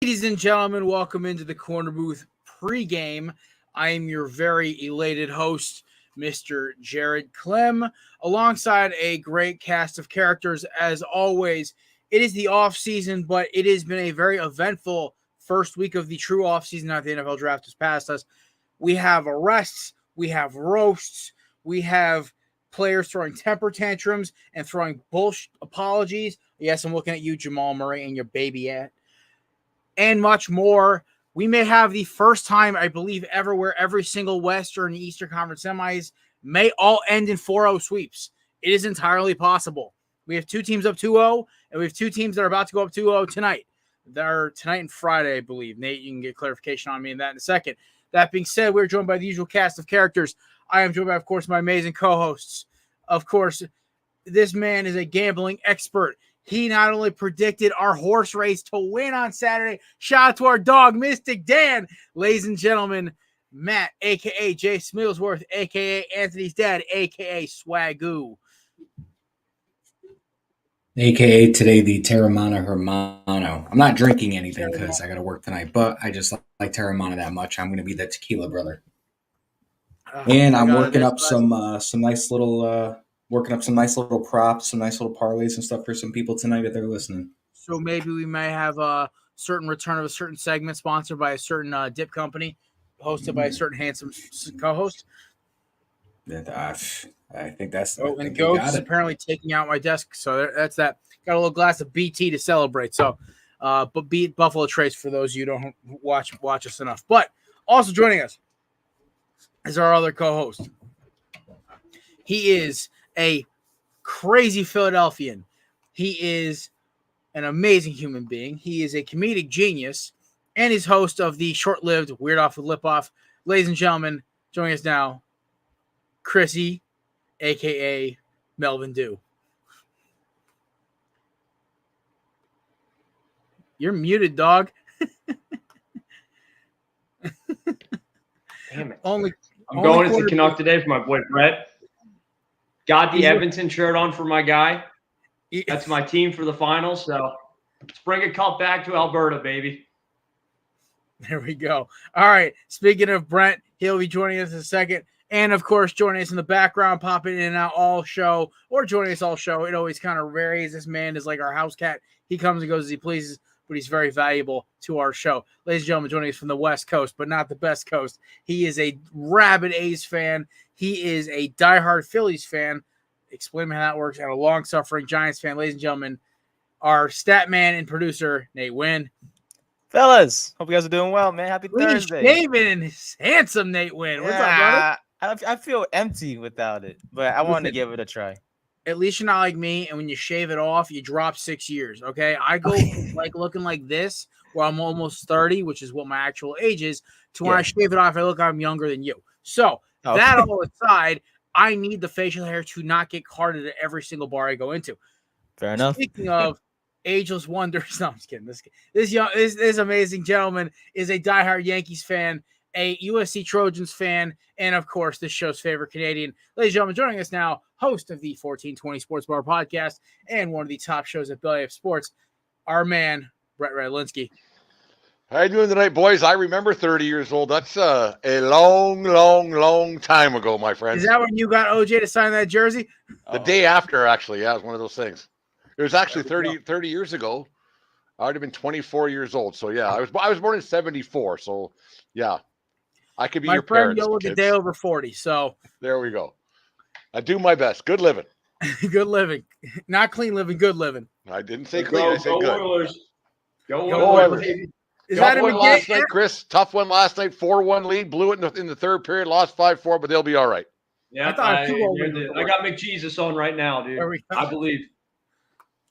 Ladies and gentlemen, welcome into the Korner Booth pregame. I am your very elated host, Mr. Jared Clem, alongside a great cast of characters. As always, it is the off season, but it has been a very eventful first week of the true off season after the NFL draft has passed us. We have arrests, we have roasts, we have players throwing temper tantrums and throwing bullshit apologies. Yes, I'm looking at you, Jamal Murray, and your baby at. And much more. We may have the first time, I believe, ever where every single Western and Eastern Conference semis may all end in 4-0 sweeps. It is entirely possible. We have two teams up 2-0, and we have two teams that are about to go up 2-0 tonight. They're tonight and Friday, I believe. Nate, you can get clarification on me in that in a second. That being said, we're joined by the usual cast of characters. I am joined by, of course, my amazing co-hosts. Of course, this man is a gambling expert. He not only predicted our horse race to win on Saturday, shout out to our dog, Mystic Dan. Ladies and gentlemen, Matt, a.k.a. Jay Smilsworth, a.k.a. Anthony's dad, a.k.a. Swagoo. A.k.a. today, the Terramana Hermano. I'm not drinking anything because I got to work tonight, but I just like Terramana that much. I'm going to be that tequila brother. And I'm working up some nice little props, some nice little parlays and stuff for some people tonight if they're listening. So maybe we may have a certain return of a certain segment sponsored by a certain dip company, hosted by a certain handsome co-host. I think that's. Oh, and Goats is apparently taking out my desk, so that's that. Got a little glass of BT to celebrate. So, but beat Buffalo Trace for those of you who don't watch us enough. But also joining us is our other co-host. He is a crazy Philadelphian. He is an amazing human being. He is a comedic genius and he's host of the short-lived Weird Off with Lip Off. Ladies and gentlemen, joining us now, Chrissy, a.k.a. Melvin Dew. You're muted, dog. Damn it. I'm going to Canuck today for my boy Brett. Got the Edmonton shirt on for my guy. That's my team for the finals. So let's bring a cup back to Alberta, baby. There we go. All right. Speaking of Brent, he'll be joining us in a second. And, of course, joining us in the background, popping in and out all show, or joining us all show. It always kind of varies. This man is like our house cat. He comes and goes as he pleases, but he's very valuable to our show. Ladies and gentlemen, joining us from the West Coast, but not the best coast. He is a rabid A's fan. He is a diehard Phillies fan. Explain how that works. And a long-suffering Giants fan. Ladies and gentlemen, our stat man and producer, Nate Wynn. Fellas, hope you guys are doing well, man. Happy Thursday. Shaven and handsome Nate Wynn. What's up, brother? I feel empty without it, but I wanted to give it a try. At least you're not like me, and when you shave it off, you drop 6 years, okay? I go like looking like this, where I'm almost 30, which is what my actual age is, to when I shave it off, I look like I'm younger than you. So, that all aside, I need the facial hair to not get carded at every single bar I go into. Fair enough. Speaking of ageless wonders, no, I'm just kidding. This amazing gentleman is a diehard Yankees fan, a USC Trojans fan, and, of course, this show's favorite Canadian. Ladies and gentlemen, joining us now, host of the 1420 Sports Bar podcast and one of the top shows at Belly Up Sports, our man, Brett Radlinsky. How you doing tonight, boys? I remember 30 years old. That's a long, long, long time ago, my friend. Is that when you got OJ to sign that jersey? The day after, actually. Yeah, it was one of those things. It was actually 30 years ago. I would have been 24 years old. So, yeah, I was born in 74. So, yeah. I could be your parents. My friend, you'll look a day over 40, so. There we go. I do my best. Good living. Good living. Not clean living, good living. I didn't say clean. I said good. Oilers. Go Oilers. Is that one last night, Chris? Tough one last night. 4-1 lead. Blew it in the third period. Lost 5-4, but they'll be all right. Yeah, I got McJesus on right now, dude. I believe.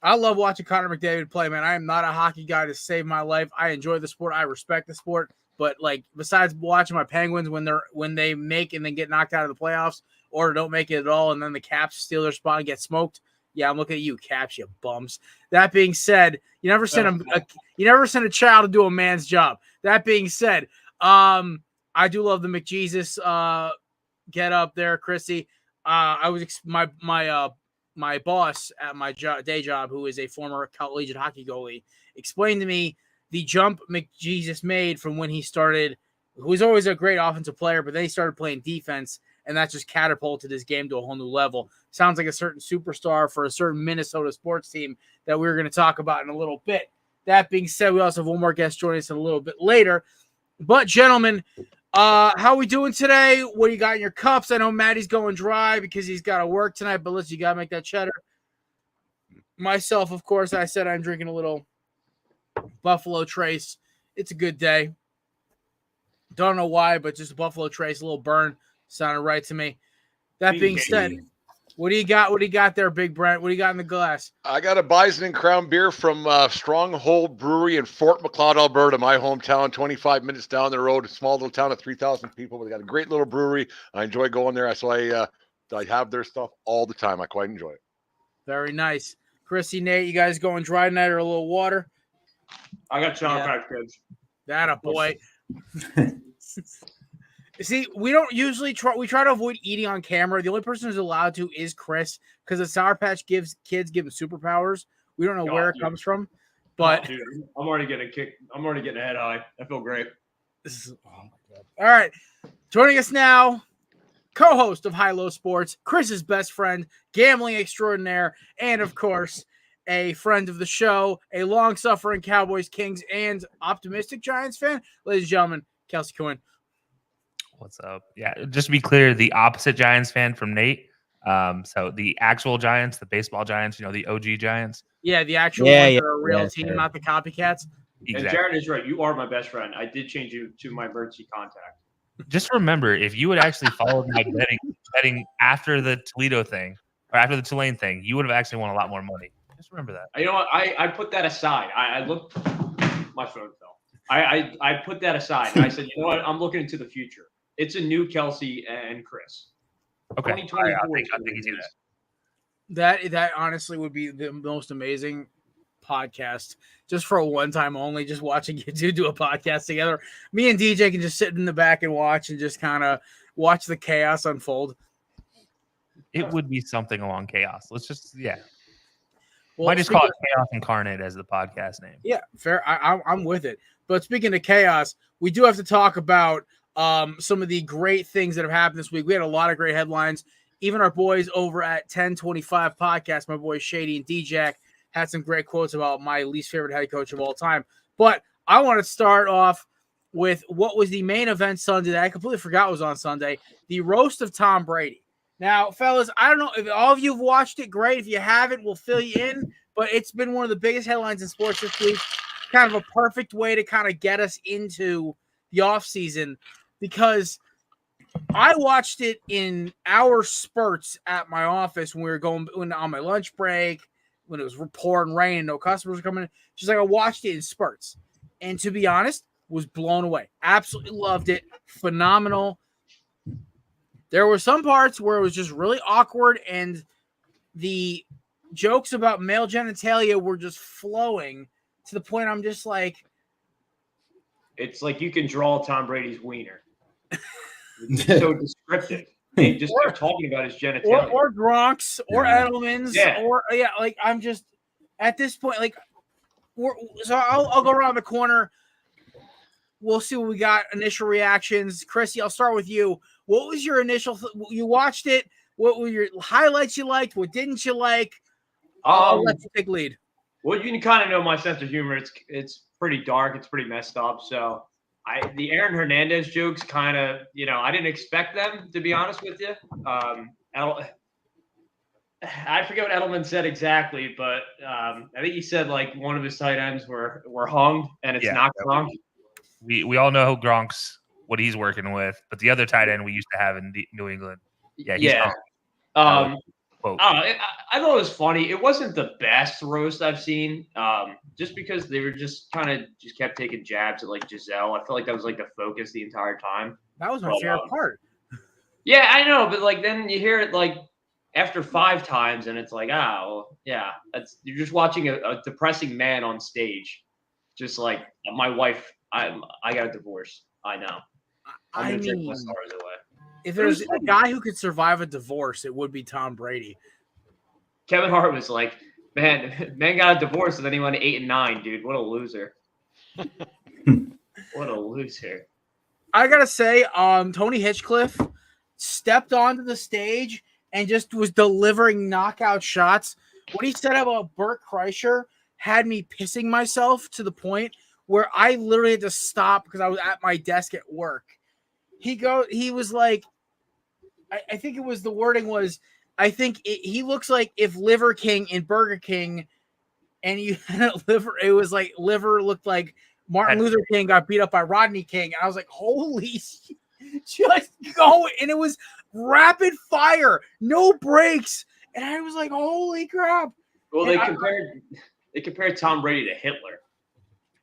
I love watching Connor McDavid play, man. I am not a hockey guy to save my life. I enjoy the sport. I respect the sport. But, like, besides watching my Penguins when they make and then get knocked out of the playoffs or don't make it at all and then the Caps steal their spot and get smoked, yeah, I'm looking at you, Caps, you bums. That being said, you never send a child to do a man's job. That being said, I do love the McJesus get up there, Chrissy. I was my boss at my day job, who is a former collegiate hockey goalie, explained to me the jump McJesus made from when he started, who was always a great offensive player, but then he started playing defense, and that just catapulted his game to a whole new level. Sounds like a certain superstar for a certain Minnesota sports team that we're going to talk about in a little bit. That being said, we also have one more guest joining us a little bit later. But, gentlemen, how are we doing today? What do you got in your cups? I know Maddie's going dry because he's got to work tonight, but listen, you got to make that cheddar. Myself, of course, I said I'm drinking a little Buffalo Trace. It's a good day. Don't know why, but just a Buffalo Trace, a little burn, sounded right to me. That being said, what do you got? What do you got there, Big Brent? What do you got in the glass? I got a Bison and Crown beer from Stronghold Brewery in Fort McLeod, Alberta, my hometown, 25 minutes down the road. A small little town of 3,000 people. They got a great little brewery. I enjoy going there. So I have their stuff all the time. I quite enjoy it. Very nice. Chrissy, Nate, you guys going dry tonight or a little water? I got Pack kids. That a boy. See, we don't usually try to avoid eating on camera. The only person who's allowed to is Chris, because the Sour Patch give them superpowers. We don't know where it comes from, but dude, I'm already getting a kick. I'm already getting a head high. I feel great. All right. Joining us now, co-host of High Low Sports, Chris's best friend, gambling extraordinaire, and of course, a friend of the show, a long-suffering Cowboys, Kings, and optimistic Giants fan. Ladies and gentlemen, Kelsey Cohen. What's up? Yeah, just to be clear, the opposite Giants fan from Nate. So the actual Giants, the baseball Giants, the OG Giants. Yeah, the actual ones that are a real team, not the copycats. Exactly. And Jared is right. You are my best friend. I did change you to my emergency contact. Just remember, if you would actually followed my betting after the Toledo thing or after the Tulane thing, you would have actually won a lot more money. Just remember that. You know what? I put that aside. I looked. My phone fell. I put that aside. And I said, you know what? I'm looking into the future. It's a new Kelsey and Chris. Okay. 2024. I think he's that. That honestly would be the most amazing podcast, just for a one time only. Just watching you two do a podcast together. Me and DJ can just sit in the back and watch and just kind of watch the chaos unfold. It would be something along chaos. Let's just Well, might just call it Chaos Incarnate as the podcast name. Yeah, fair. I'm with it. But speaking of chaos, we do have to talk about some of the great things that have happened this week. We had a lot of great headlines. Even our boys over at 1025 Podcast, my boys Shady and D-Jack, had some great quotes about my least favorite head coach of all time. But I want to start off with what was the main event Sunday that I completely forgot was on Sunday, the roast of Tom Brady. Now, fellas, I don't know if all of you have watched it. Great. If you haven't, we'll fill you in. But it's been one of the biggest headlines in sports this week. Kind of a perfect way to kind of get us into the offseason, because I watched it in hour spurts at my office when we were going on my lunch break, when it was pouring rain and no customers were coming in. Just like I watched it in spurts. And to be honest, was blown away. Absolutely loved it. Phenomenal. There were some parts where it was just really awkward, and the jokes about male genitalia were just flowing to the point I'm just like, it's like you can draw Tom Brady's wiener. It's so descriptive. You just start talking about his genitalia. Or Gronk's, or Edelman's, like I'm just at this point, like, so I'll go around the corner. We'll see what we got. Initial reactions. Chrissy, I'll start with you. What was your initial? You watched it. What were your highlights you liked? What didn't you like? I'll let you take lead. Well, you can kind of know my sense of humor. It's pretty dark. It's pretty messed up. So the Aaron Hernandez jokes kind of, I didn't expect them, to be honest with you. I forget what Edelman said exactly, but I think he said like one of his tight ends were hung, and it's not Gronk. We all know Gronk's what he's working with, but the other tight end we used to have in New England. He's hung. I thought it was funny. It wasn't the best roast I've seen, just because they were just kind of just kept taking jabs at like Giselle. I felt like that was like the focus the entire time. That was my favorite part. Yeah, I know, but like then you hear it like after 5 times, and it's like, you're just watching a depressing man on stage, just like my wife. I got a divorce. I know. I'm gonna drink my stars away. If there's a guy who could survive a divorce, it would be Tom Brady. Kevin Hart was like, man got a divorce and then he went 8-9, dude. What a loser. What a loser. I gotta say, Tony Hinchcliffe stepped onto the stage and just was delivering knockout shots. What he said about Burt Kreischer had me pissing myself to the point where I literally had to stop because I was at my desk at work. He was like, I think it was the wording was, he looks like if Liver King in Burger King, and you had a liver, it was like liver looked like Martin Luther King got beat up by Rodney King. And I was like, holy shit, just go. And it was rapid fire, no breaks. And I was like, holy crap. Well, they compared Tom Brady to Hitler.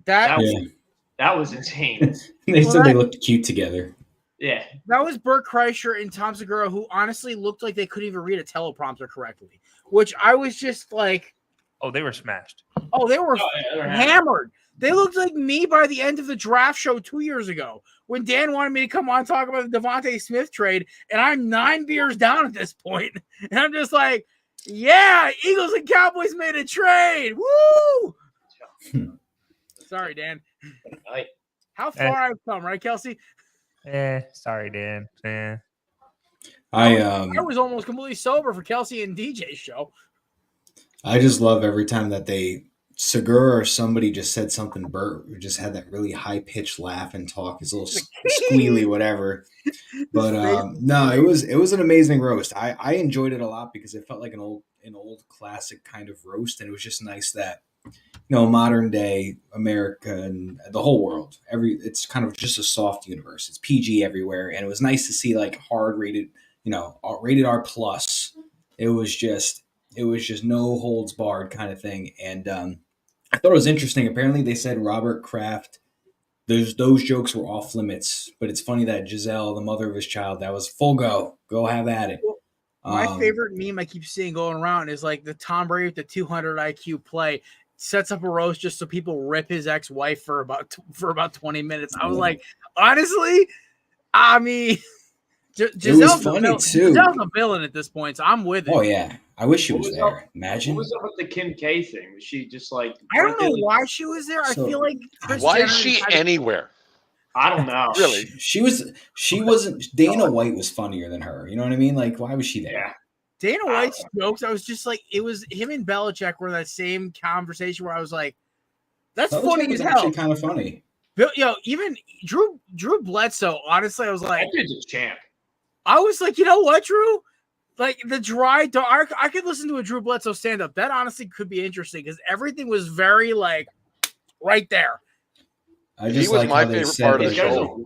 That was insane. They said they looked cute together. Yeah. That was Burt Kreischer and Tom Segura, who honestly looked like they couldn't even read a teleprompter correctly, which I was just like, oh, they were smashed. Oh, they were hammered. They looked like me by the end of the draft show 2 years ago when Dan wanted me to come on and talk about the Devontae Smith trade, and I'm 9 beers down at this point. And I'm just like, yeah, Eagles and Cowboys made a trade. Woo! Sorry, Dan. How far I've come, right, Kelsey? Sorry, Dan. I was almost completely sober for Kelsey and DJ's show. I just love every time that Segura or somebody just said something. Bert just had that really high pitched laugh and talk, his little squealy whatever. But no, it was an amazing roast. I enjoyed it a lot because it felt like an old classic kind of roast, and it was just nice that modern day America and the whole world, it's kind of just a soft universe. It's PG everywhere, and it was nice to see like hard rated, rated R plus. It was just no holds barred kind of thing. And I thought it was interesting. Apparently they said Robert Kraft, those jokes were off limits, but it's funny that Giselle, the mother of his child, that was full go have at it. My favorite meme I keep seeing going around is like the Tom Brady with the 200 IQ play sets up a roast just so people rip his ex-wife for about 20 minutes. I was like, honestly, I mean, Giselle's funny too. Giselle's a villain at this point, so I'm with it. Oh yeah, I wish she was there. Imagine. What was up with the Kim K thing? Was she just like? I don't know why she was there. I feel like why is she anywhere? I don't know. Really, she wasn't. Dana White was funnier than her. You know what I mean? Like, why was she there? Yeah. Dana White's jokes, I was just like, it was him and Belichick were in that same conversation where I was like, that's funny as hell. Actually kind of funny. Even Drew Bledsoe, honestly, I was like, that dude's a champ. I was like, you know what, Drew? Like the dry dark, I could listen to a Drew Bledsoe stand up. That honestly could be interesting because everything was very like right there. He was my favorite part of the show.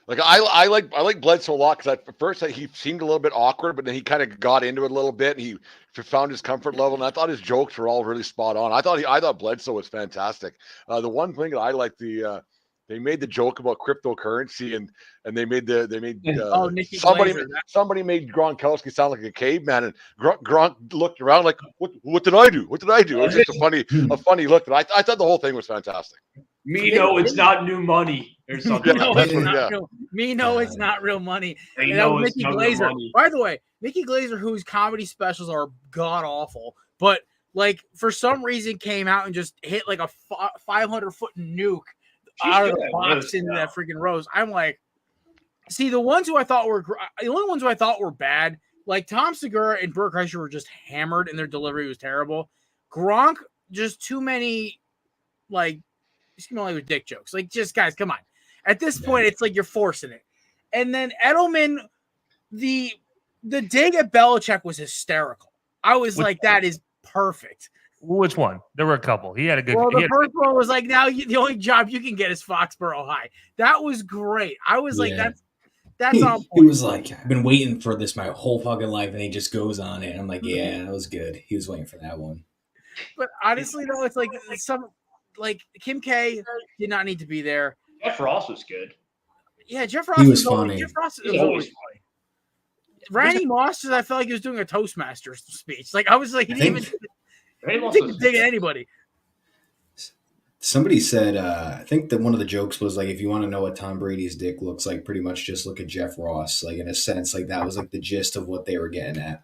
Like I like Bledsoe a lot because at first he seemed a little bit awkward, but then he kind of got into it a little bit. And he found his comfort level, and I thought his jokes were all really spot on. I thought Bledsoe was fantastic. The one thing that I like they made the joke about cryptocurrency, and they made somebody made Gronkowski sound like a caveman, and Gronk looked around like, what did I do? What did I do? It was just a funny look. And I thought the whole thing was fantastic. It's not new money or something. It's not real money. And that was Mickey Glazer. By the way, Mickey Glazer, whose comedy specials are god awful, but like for some reason came out and just hit like a 500-foot nuke out of the box into that freaking rose. I'm like, see, the only ones who I thought were bad, like Tom Segura and Burt Kreischer were just hammered and their delivery was terrible. Gronk, just too many like with dick jokes. Like, just guys, come on. At this point, it's like you're forcing it. And then Edelman, the dig at Belichick was hysterical. I was like, that is perfect. Which one? There were a couple. He had a good. Well, the first one was like, now the only job you can get is Foxborough High. That was great. I was like, that's all. He was like, I've been waiting for this my whole fucking life, and he just goes on it. And I'm like, yeah, that was good. He was waiting for that one. But honestly, though, it's like Kim K did not need to be there. Jeff Ross was good. Yeah, Jeff Ross was funny. Jeff Ross was always funny. Randy Moss, I felt like he was doing a Toastmasters speech. Like I was like, he didn't even dig at anybody. Somebody said, I think that one of the jokes was like, if you want to know what Tom Brady's dick looks like, pretty much just look at Jeff Ross. Like in a sense, like that was like the gist of what they were getting at.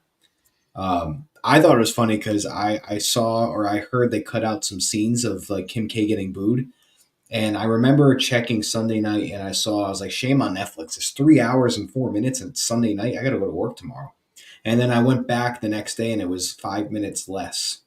I thought it was funny because I saw or I heard they cut out some scenes of like Kim K getting booed, And I remember checking Sunday night, and I was like, shame on Netflix. It's 3 hours and 4 minutes, and it's Sunday night. I got to go to work tomorrow. And then I went back the next day, and it was 5 minutes less.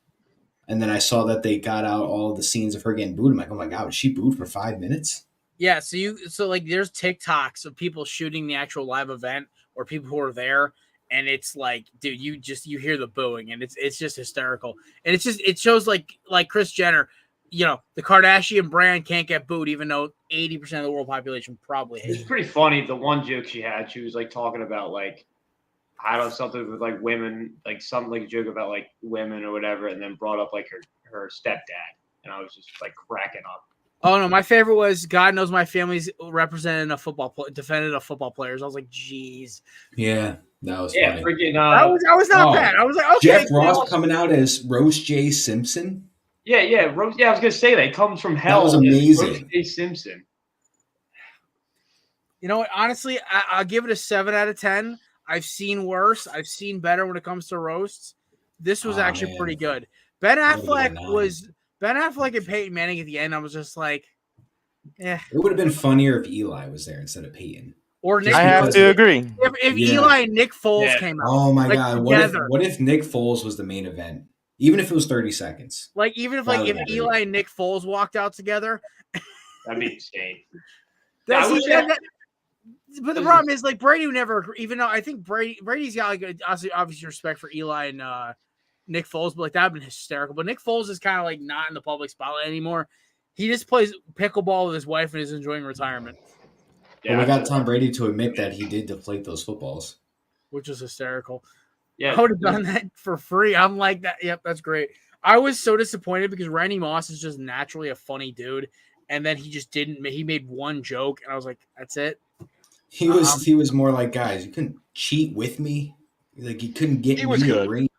And then I saw that they got out all of the scenes of her getting booed. I'm like, oh my God, was she booed for 5 minutes? Yeah, so like there's TikToks of people shooting the actual live event or people who are there, and it's like, dude, you hear the booing, and it's just hysterical. And it shows like Kris Jenner, the Kardashian brand can't get booed, even though 80% of the world population probably hates It's it. pretty funny. The one joke she had, she was like talking about like, I don't know, something with like women, like something like a joke about like women or whatever, and then brought up like her stepdad, and I was just like cracking up. Oh no, my favorite was God knows my family's defending a football players. I was like, geez. Yeah, that was funny. Freaking, that was not bad. I was like, okay. Jeff Ross coming out as Rose J. Simpson. Yeah, Rose. Yeah, I was gonna say that. He comes from hell. That was amazing. Rose J. Simpson. You know what? Honestly, I'll give it a 7 out of 10. I've seen worse. I've seen better when it comes to roasts. This was actually pretty good. Ben Affleck and Peyton Manning at the end. I was just like, yeah. It would have been funnier if Eli was there instead of Peyton. Or Nick. I have to agree. If Eli and Nick Foles came out. Oh my God! What if Nick Foles was the main event? Even if it was 30 seconds. Like even if Eli and Nick Foles walked out together. That'd be insane. But the problem is, like, Brady would never, even though I think Brady's got like obviously respect for Eli and Nick Foles, but like that would have been hysterical. But Nick Foles is kind of like not in the public spotlight anymore. He just plays pickleball with his wife and is enjoying retirement. Yeah, we got Tom Brady to admit that he did deflate those footballs, which is hysterical. Yeah, I would have done that for free. I'm like that. Yep, that's great. I was so disappointed because Randy Moss is just naturally a funny dude, and then he just didn't. He made one joke, and I was like, "That's it." He was more like, guys, you couldn't cheat with me. Like you couldn't get me a ring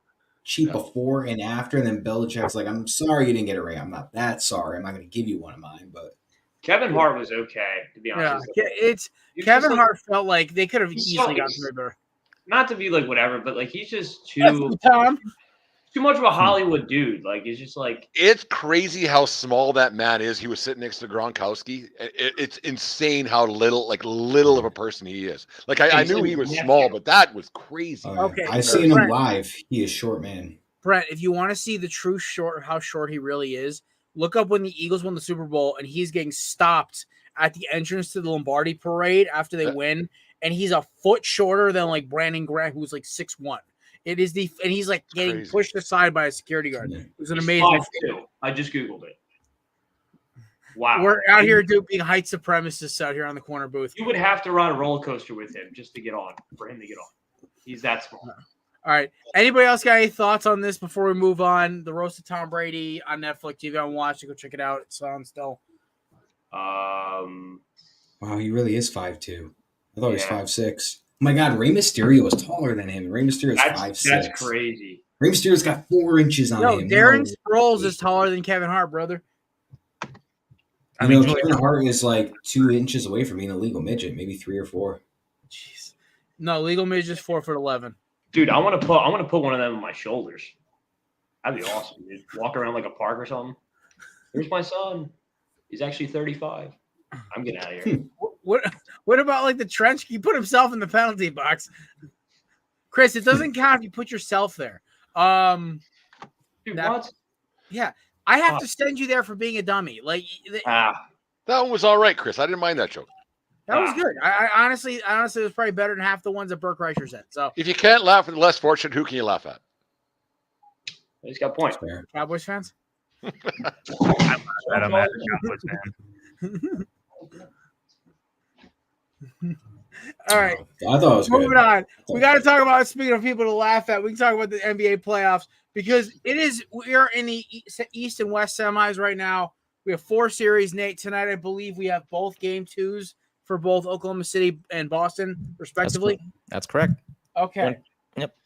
cheat before and after. And then Belichick's like, I'm sorry you didn't get a ring. I'm not that sorry. I'm not going to give you one of mine. But Kevin Hart was okay, to be honest. Yeah, Kevin Hart felt like they could have easily gotten through there. Not to be like whatever, but like he's just too much of a Hollywood dude. Like it's just like it's crazy how small that man is. He was sitting next to Gronkowski. It's insane how little of a person he is. Like I knew he was small, but that was crazy. Okay, I've seen him live. He is short, man. Brent, if you want to see the true how short he really is, look up when the Eagles won the Super Bowl and he's getting stopped at the entrance to the Lombardi Parade after they win, and he's a foot shorter than like Brandon Graham, who's like 6'1". And he's like getting pushed aside by a security guard. It was an amazing. I just Googled it. Wow. We're out here being height supremacists out here on the corner booth. You would have to ride a roller coaster with him just to get on, for him to get on. He's that small. All right. Anybody else got any thoughts on this before we move on? The Roast of Tom Brady on Netflix. If you haven't watched it, go check it out. It's on still. Wow, he really is 5'2". I thought he was 5'6". Oh my God, Rey Mysterio was taller than him. Rey Mysterio's 5'6". That's crazy. Rey Mysterio's got 4 inches on him. Darren Sproles is taller than Kevin Hart, brother. I mean, Kevin Hart is like 2 inches away from being a legal midget, maybe 3 or 4. Jeez. No, legal midget is 4'11". Dude, I want to put one of them on my shoulders. That'd be awesome, dude. Walk around like a park or something. Here's my son. He's actually 35. I'm getting out of here. What about like the trench? He put himself in the penalty box. Chris, it doesn't count if you put yourself there. Dude, what? Yeah, I have to send you there for being a dummy. Like that one was all right, Chris. I didn't mind that joke. That was good. I honestly, it was probably better than half the ones that Burke Reicher said. So if you can't laugh at the less fortunate, who can you laugh at? He's got points. Cowboys fans. I'm at the Cowboys fan. All right. I thought it was moving on. We got to talk about, speaking of people to laugh at, we can talk about the NBA playoffs because we are in the East and West semis right now. We have 4 series, Nate. Tonight, I believe we have both game 2s for both Oklahoma City and Boston, respectively. That's correct. Okay. Yep.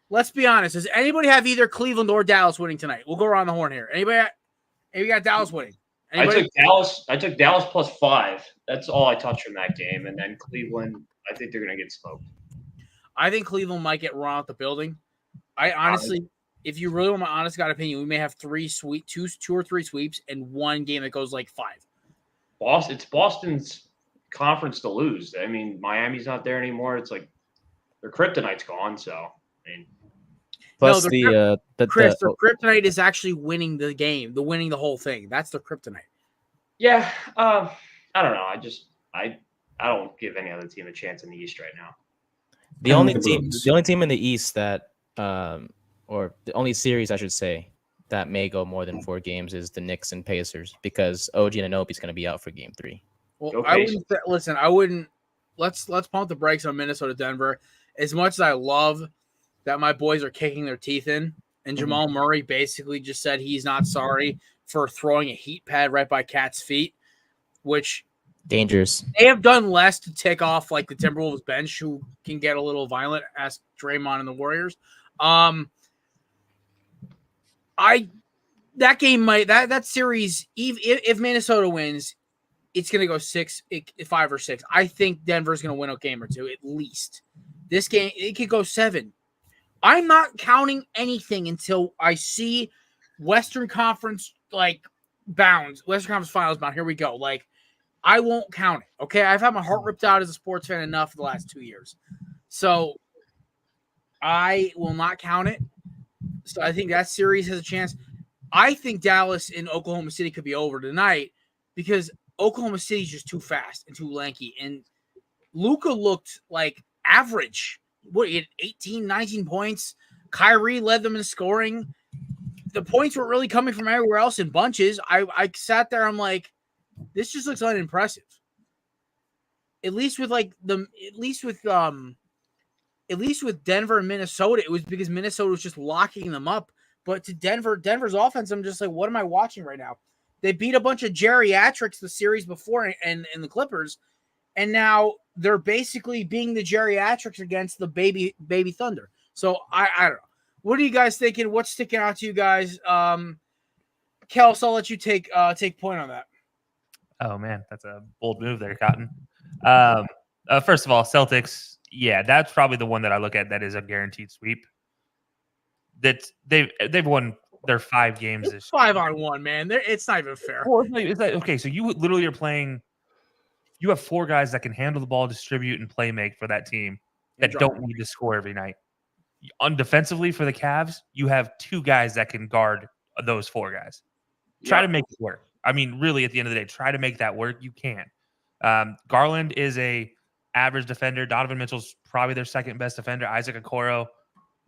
Let's be honest. Does anybody have either Cleveland or Dallas winning tonight? We'll go around the horn here. Anybody got Dallas winning? Anybody? I took Dallas +5. That's all I touched from that game. And then Cleveland, I think they're going to get smoked. I think Cleveland might get run out the building. I honestly, if you really want my honest God opinion, we may have 2 or 3 sweeps and one game that goes like 5. Boston. It's Boston's conference to lose. I mean, Miami's not there anymore. It's like their kryptonite's gone. So I mean, Plus no, Chris, their oh, kryptonite is actually winning the game, winning the whole thing. That's their kryptonite. yeah. I don't know. I don't give any other team a chance in the East right now. the only team in the East that or the only series I should say that may go more than 4 games is the Knicks and Pacers because OG Anunoby is going to be out for Game 3. Well, Go I Pacers. wouldn't listen. I wouldn't. Let's pump the brakes on Minnesota Denver. As much as I love that my boys are kicking their teeth in, and Jamal Murray basically just said he's not sorry for throwing a heat pad right by Cat's feet, which Dangerous. they have done less to tick off like the Timberwolves bench, who can get a little violent. Ask Draymond and the Warriors. That game might that series, if Minnesota wins, it's going to go 5 or 6. I think Denver's going to win a game or two at least. This game, it could go 7. I'm not counting anything until I see Western Conference bounds, Western Conference Finals bound. Here we go. I won't count it. Okay, I've had my heart ripped out as a sports fan enough for the last 2 years, so I will not count it. So I think that series has a chance. I think Dallas and Oklahoma City could be over tonight because Oklahoma City is just too fast and too lanky. And Luka looked like average. He had 18, 19 points. Kyrie led them in scoring. The points were really coming from everywhere else in bunches. I sat there. I'm like, this just looks unimpressive. At least with Denver and Minnesota, it was because Minnesota was just locking them up. But to Denver's offense, I'm just like, what am I watching right now? They beat a bunch of geriatrics the series before and the Clippers, and now they're basically being the geriatrics against the baby Thunder. So I don't know. What are you guys thinking? What's sticking out to you guys? Kels, I'll let you take point on that. Oh man, that's a bold move there, Cotton. First of all, Celtics. Yeah, that's probably the one that I look at that is a guaranteed sweep. That they've won their 5 games. It's 5-on-1, man. It's not even fair. Well, it's like, okay, so you literally are playing. You have 4 guys that can handle the ball, distribute, and play make for that team that don't need to score every night. Defensively for the Cavs, you have 2 guys that can guard those 4 guys. Try to make it work. I mean, really, at the end of the day, try to make that work. You can. Garland is a average defender. Donovan Mitchell's probably their second best defender. Isaac Okoro,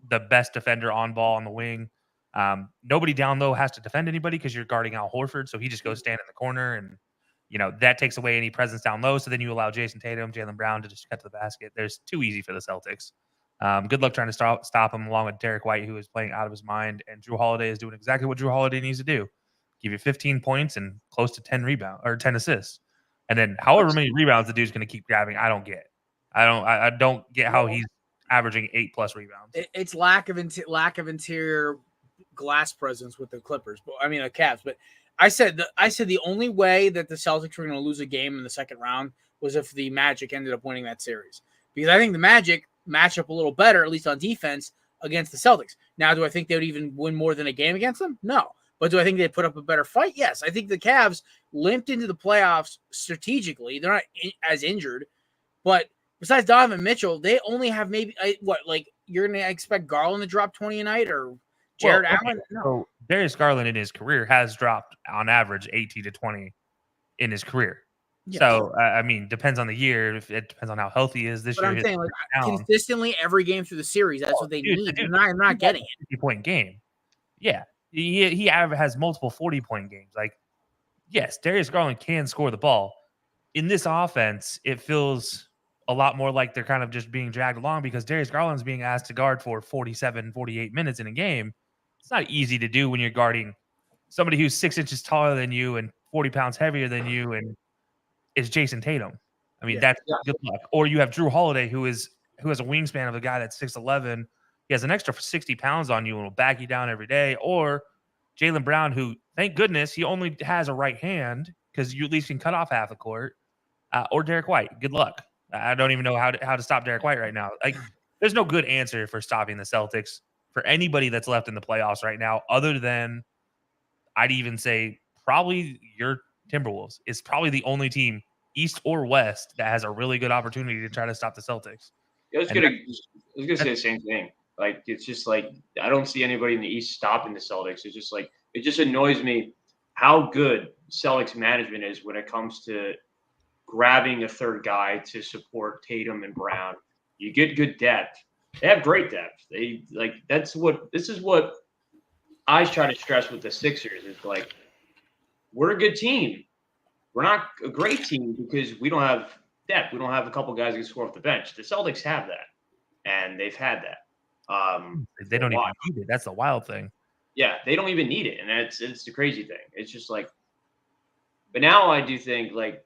the best defender on ball on the wing. Nobody down low has to defend anybody because you're guarding Al Horford, so he just goes stand in the corner, and that takes away any presence down low. So then you allow Jason Tatum, Jaylen Brown to just cut to the basket. There's too easy for the Celtics. Good luck trying to stop him, along with Derek White, who is playing out of his mind, and Drew Holiday is doing exactly what Drew Holiday needs to do: give you 15 points and close to 10 rebounds or 10 assists, and then however many rebounds the dude's going to keep grabbing. I don't get. I don't get how he's averaging 8+ rebounds. It's lack of interior glass presence with the Clippers, but I mean the Cavs. But I said the only way that the Celtics were going to lose a game in the second round was if the Magic ended up winning that series, because I think the Magic match up a little better, at least on defense, against the Celtics. Now, do I think they would even win more than a game against them? No. But do I think they'd put up a better fight? Yes. I think the Cavs limped into the playoffs strategically. They're not as injured, but besides Donovan Mitchell, they only have maybe you're going to expect Garland to drop 20 a night or Jared Allen? No. So Darius Garland in his career has dropped on average 18 to 20 in his career. Yes. So, I mean, depends on the year. It depends on how healthy he is this year. I'm saying, consistently every game through the series, that's what they need. They're not getting it. 50-point game. Yeah. He has multiple 40-point games. Yes, Darius Garland can score the ball. In this offense, it feels a lot more like they're kind of just being dragged along because Darius Garland's being asked to guard for 47, 48 minutes in a game. It's not easy to do when you're guarding somebody who's 6 inches taller than you and 40 pounds heavier than you and is Jason Tatum. I mean, that's good luck. Or you have Drew Holiday, who has a wingspan of a guy that's 6'11". He has an extra 60 pounds on you and will back you down every day. Or Jaylen Brown, who, thank goodness, he only has a right hand because you at least can cut off half a court. Or Derek White. Good luck. I don't even know how to stop Derek White right now. There's no good answer for stopping the Celtics for anybody that's left in the playoffs right now, other than I'd even say probably your Timberwolves is probably the only team, East or West, that has a really good opportunity to try to stop the Celtics. I was gonna say the same thing. Like, it's just like I don't see anybody in the East stopping the Celtics. It's just like it just annoys me how good Celtics management is when it comes to grabbing a third guy to support Tatum and Brown. You get good depth. They have great depth. This is what I try to stress with the Sixers is like, we're a good team. We're not a great team because we don't have depth. We don't have a couple guys who can score off the bench. The Celtics have that, and they've had that. They don't even need it. That's the wild thing. Yeah, they don't even need it, and it's the crazy thing. It's just like, but now I do think like,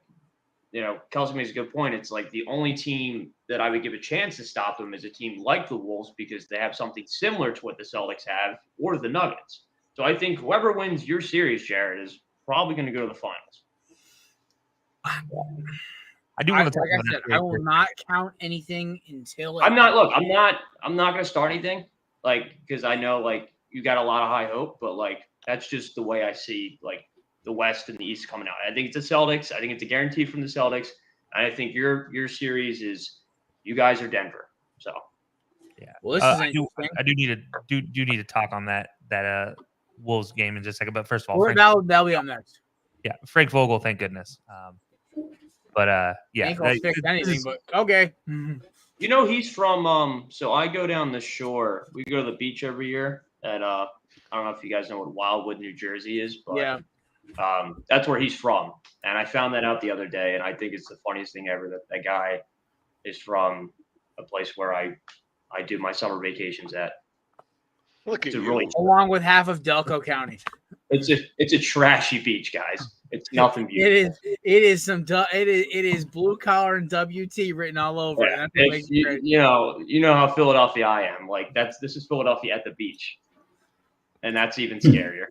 Kelsey makes a good point. It's like the only team that I would give a chance to stop them is a team like the Wolves because they have something similar to what the Celtics have, or the Nuggets. So I think whoever wins your series, Jared, is probably going to go to the finals. I do want to talk about that. I will not count anything until I'm not going to start anything, like, because I know like you got a lot of high hope, but like that's just the way I see like the West and the East coming out. I think it's the Celtics. I think it's a guarantee from the Celtics. And I think your series is you guys are Denver. So yeah. Well, I do need to talk on that Wolves game in just a second. But first of all, that'll be up next. Yeah, Frank Vogel, thank goodness. Yeah, ain't gonna fix anything, but okay. He's from so I go down the shore. We go to the beach every year at I don't know if you guys know what Wildwood, New Jersey is, but yeah. That's where he's from. And I found that out the other day, and I think it's the funniest thing ever that guy is from a place where I do my summer vacations at. Look at you. Really, along with half of Delco County. It's a trashy beach, guys. It's nothing beautiful. It is blue collar and WT written all over it. You know how Philadelphia I am. Like this is Philadelphia at the beach. And that's even scarier.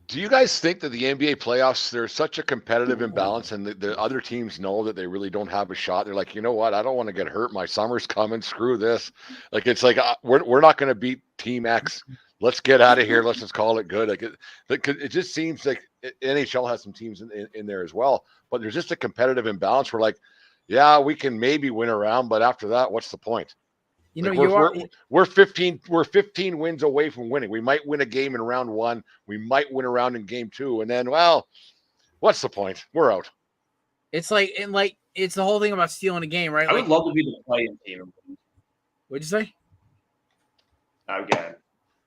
Do you guys think that the NBA playoffs, there's such a competitive imbalance and the other teams know that they really don't have a shot? They're like, you know what? I don't want to get hurt. My summer's coming. Screw this. Like, it's like, we're not going to beat Team X. Let's get out of here. Let's just call it good. It just seems like NHL has some teams in there as well, but there's just a competitive imbalance. We're like, yeah, we can maybe win a round, but after that, what's the point? We're 15 wins away from winning. We might win a game in round one. We might win a round in game two. And then, well, what's the point? We're out. It's it's the whole thing about stealing a game, right? I would love to be the play-in team. What'd you say? Okay.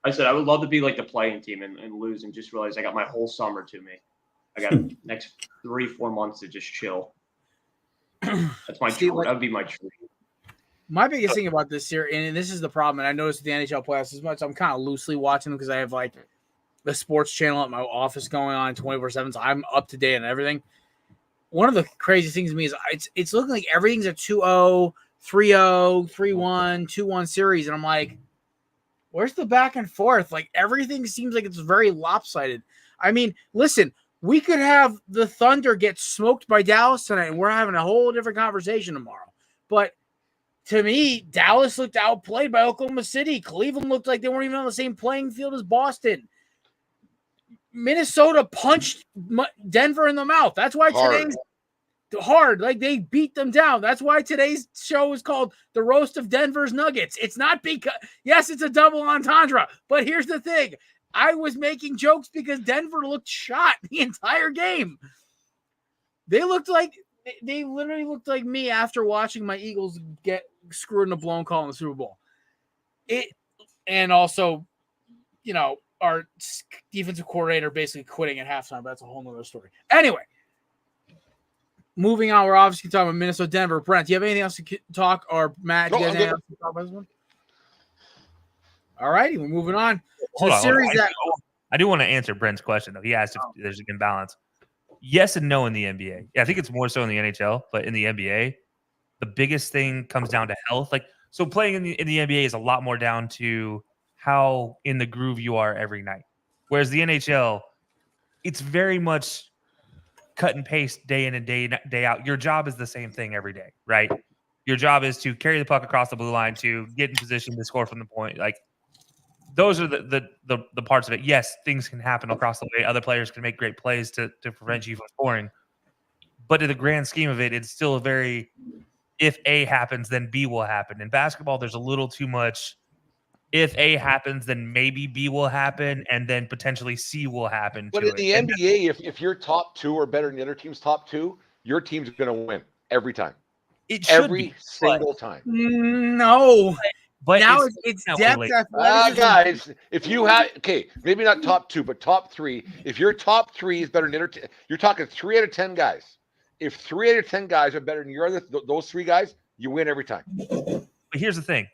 I said I would love to be like the play-in team and lose and just realize I got my whole summer to me. I got next 3-4 months to just chill. That's my dream. That would be my dream. My biggest thing about this year, and this is the problem, and I noticed the NHL playoffs as much, I'm kind of loosely watching them because I have like the sports channel at my office going on 24/7, so I'm up to date on everything. One of the crazy things to me is it's looking like everything's a 2-0, 3-0, 3-1, 2-1 series, and I'm like, where's the back and forth? Like everything seems like it's very lopsided. I mean, listen, we could have the Thunder get smoked by Dallas tonight, and we're having a whole different conversation tomorrow. But to me, Dallas looked outplayed by Oklahoma City. Cleveland looked like they weren't even on the same playing field as Boston. Minnesota punched Denver in the mouth. That's why today's hard. Like they beat them down. That's why today's show is called The Roast of Denver's Nuggets. It's not because, yes, it's a double entendre, but here's the thing. I was making jokes because Denver looked shot the entire game. They literally looked like me after watching my Eagles get screwed in a blown call in the Super Bowl. And also, our defensive coordinator basically quitting at halftime. But that's a whole nother story. Anyway, moving on, we're obviously talking about Minnesota, Denver. Brent, do you have anything else to talk? Or Matt, do you have anything else to talk about this one? All righty, we're moving on. I do want to answer Brent's question, though. He asked if there's an imbalance. Yes and no in the NBA. Yeah, I think it's more so in the NHL, but in the NBA, the biggest thing comes down to health. Like, so playing in the NBA is a lot more down to how in the groove you are every night. Whereas the NHL, it's very much cut and paste day in and day out. Your job is the same thing every day, right? Your job is to carry the puck across the blue line, to get in position to score from the point. Like, those are the parts of it. Yes, things can happen across the way. Other players can make great plays to prevent you from scoring. But in the grand scheme of it, it's still a very, if A happens, then B will happen. In basketball, there's a little too much, if A happens, then maybe B will happen, and then potentially C will happen. But in the NBA, if you're top 2 or better than the other team's top 2, your team's going to win every time. Every single time. No. But now it's depth, athleticism. Guys, if you have, maybe not top 2, but top 3. If your top 3 is better than you're talking 3 out of 10 guys. If 3 out of 10 guys are better than your other, those 3 guys, you win every time. But here's the thing.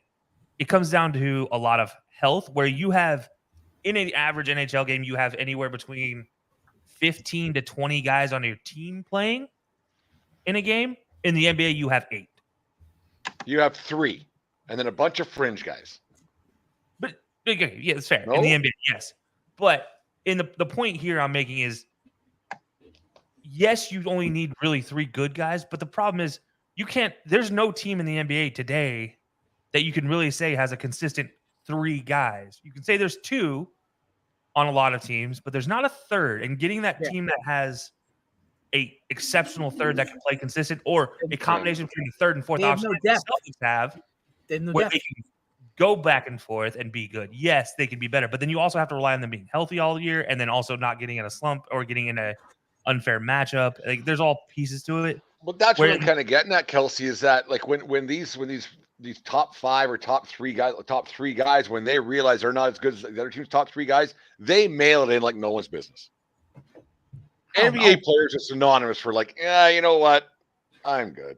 It comes down to a lot of health, where you have, in an average NHL game, you have anywhere between 15 to 20 guys on your team playing in a game. In the NBA, you have 8. You have 3, and then a bunch of fringe guys. But okay, yeah, it's fair. No? In the NBA, yes. But in the point here I'm making is, yes, you only need really 3 good guys, but the problem is there's no team in the NBA today that you can really say has a consistent 3 guys. You can say there's 2 on a lot of teams, but there's not a third. And getting that team that has a exceptional third that can play consistent, or a combination between the third and fourth option no the Celtics have, where they can go back and forth and be good. Yes, they can be better, but then you also have to rely on them being healthy all year, and then also not getting in a slump or getting in a unfair matchup. Like, there's all pieces to it. Well, that's what I'm kind of getting at, Kelsey, is that like when these top 5 or top 3 guys, when they realize they're not as good as the other team's top 3 guys, they mail it in like no one's business. NBA players are synonymous for like, you know what? I'm good.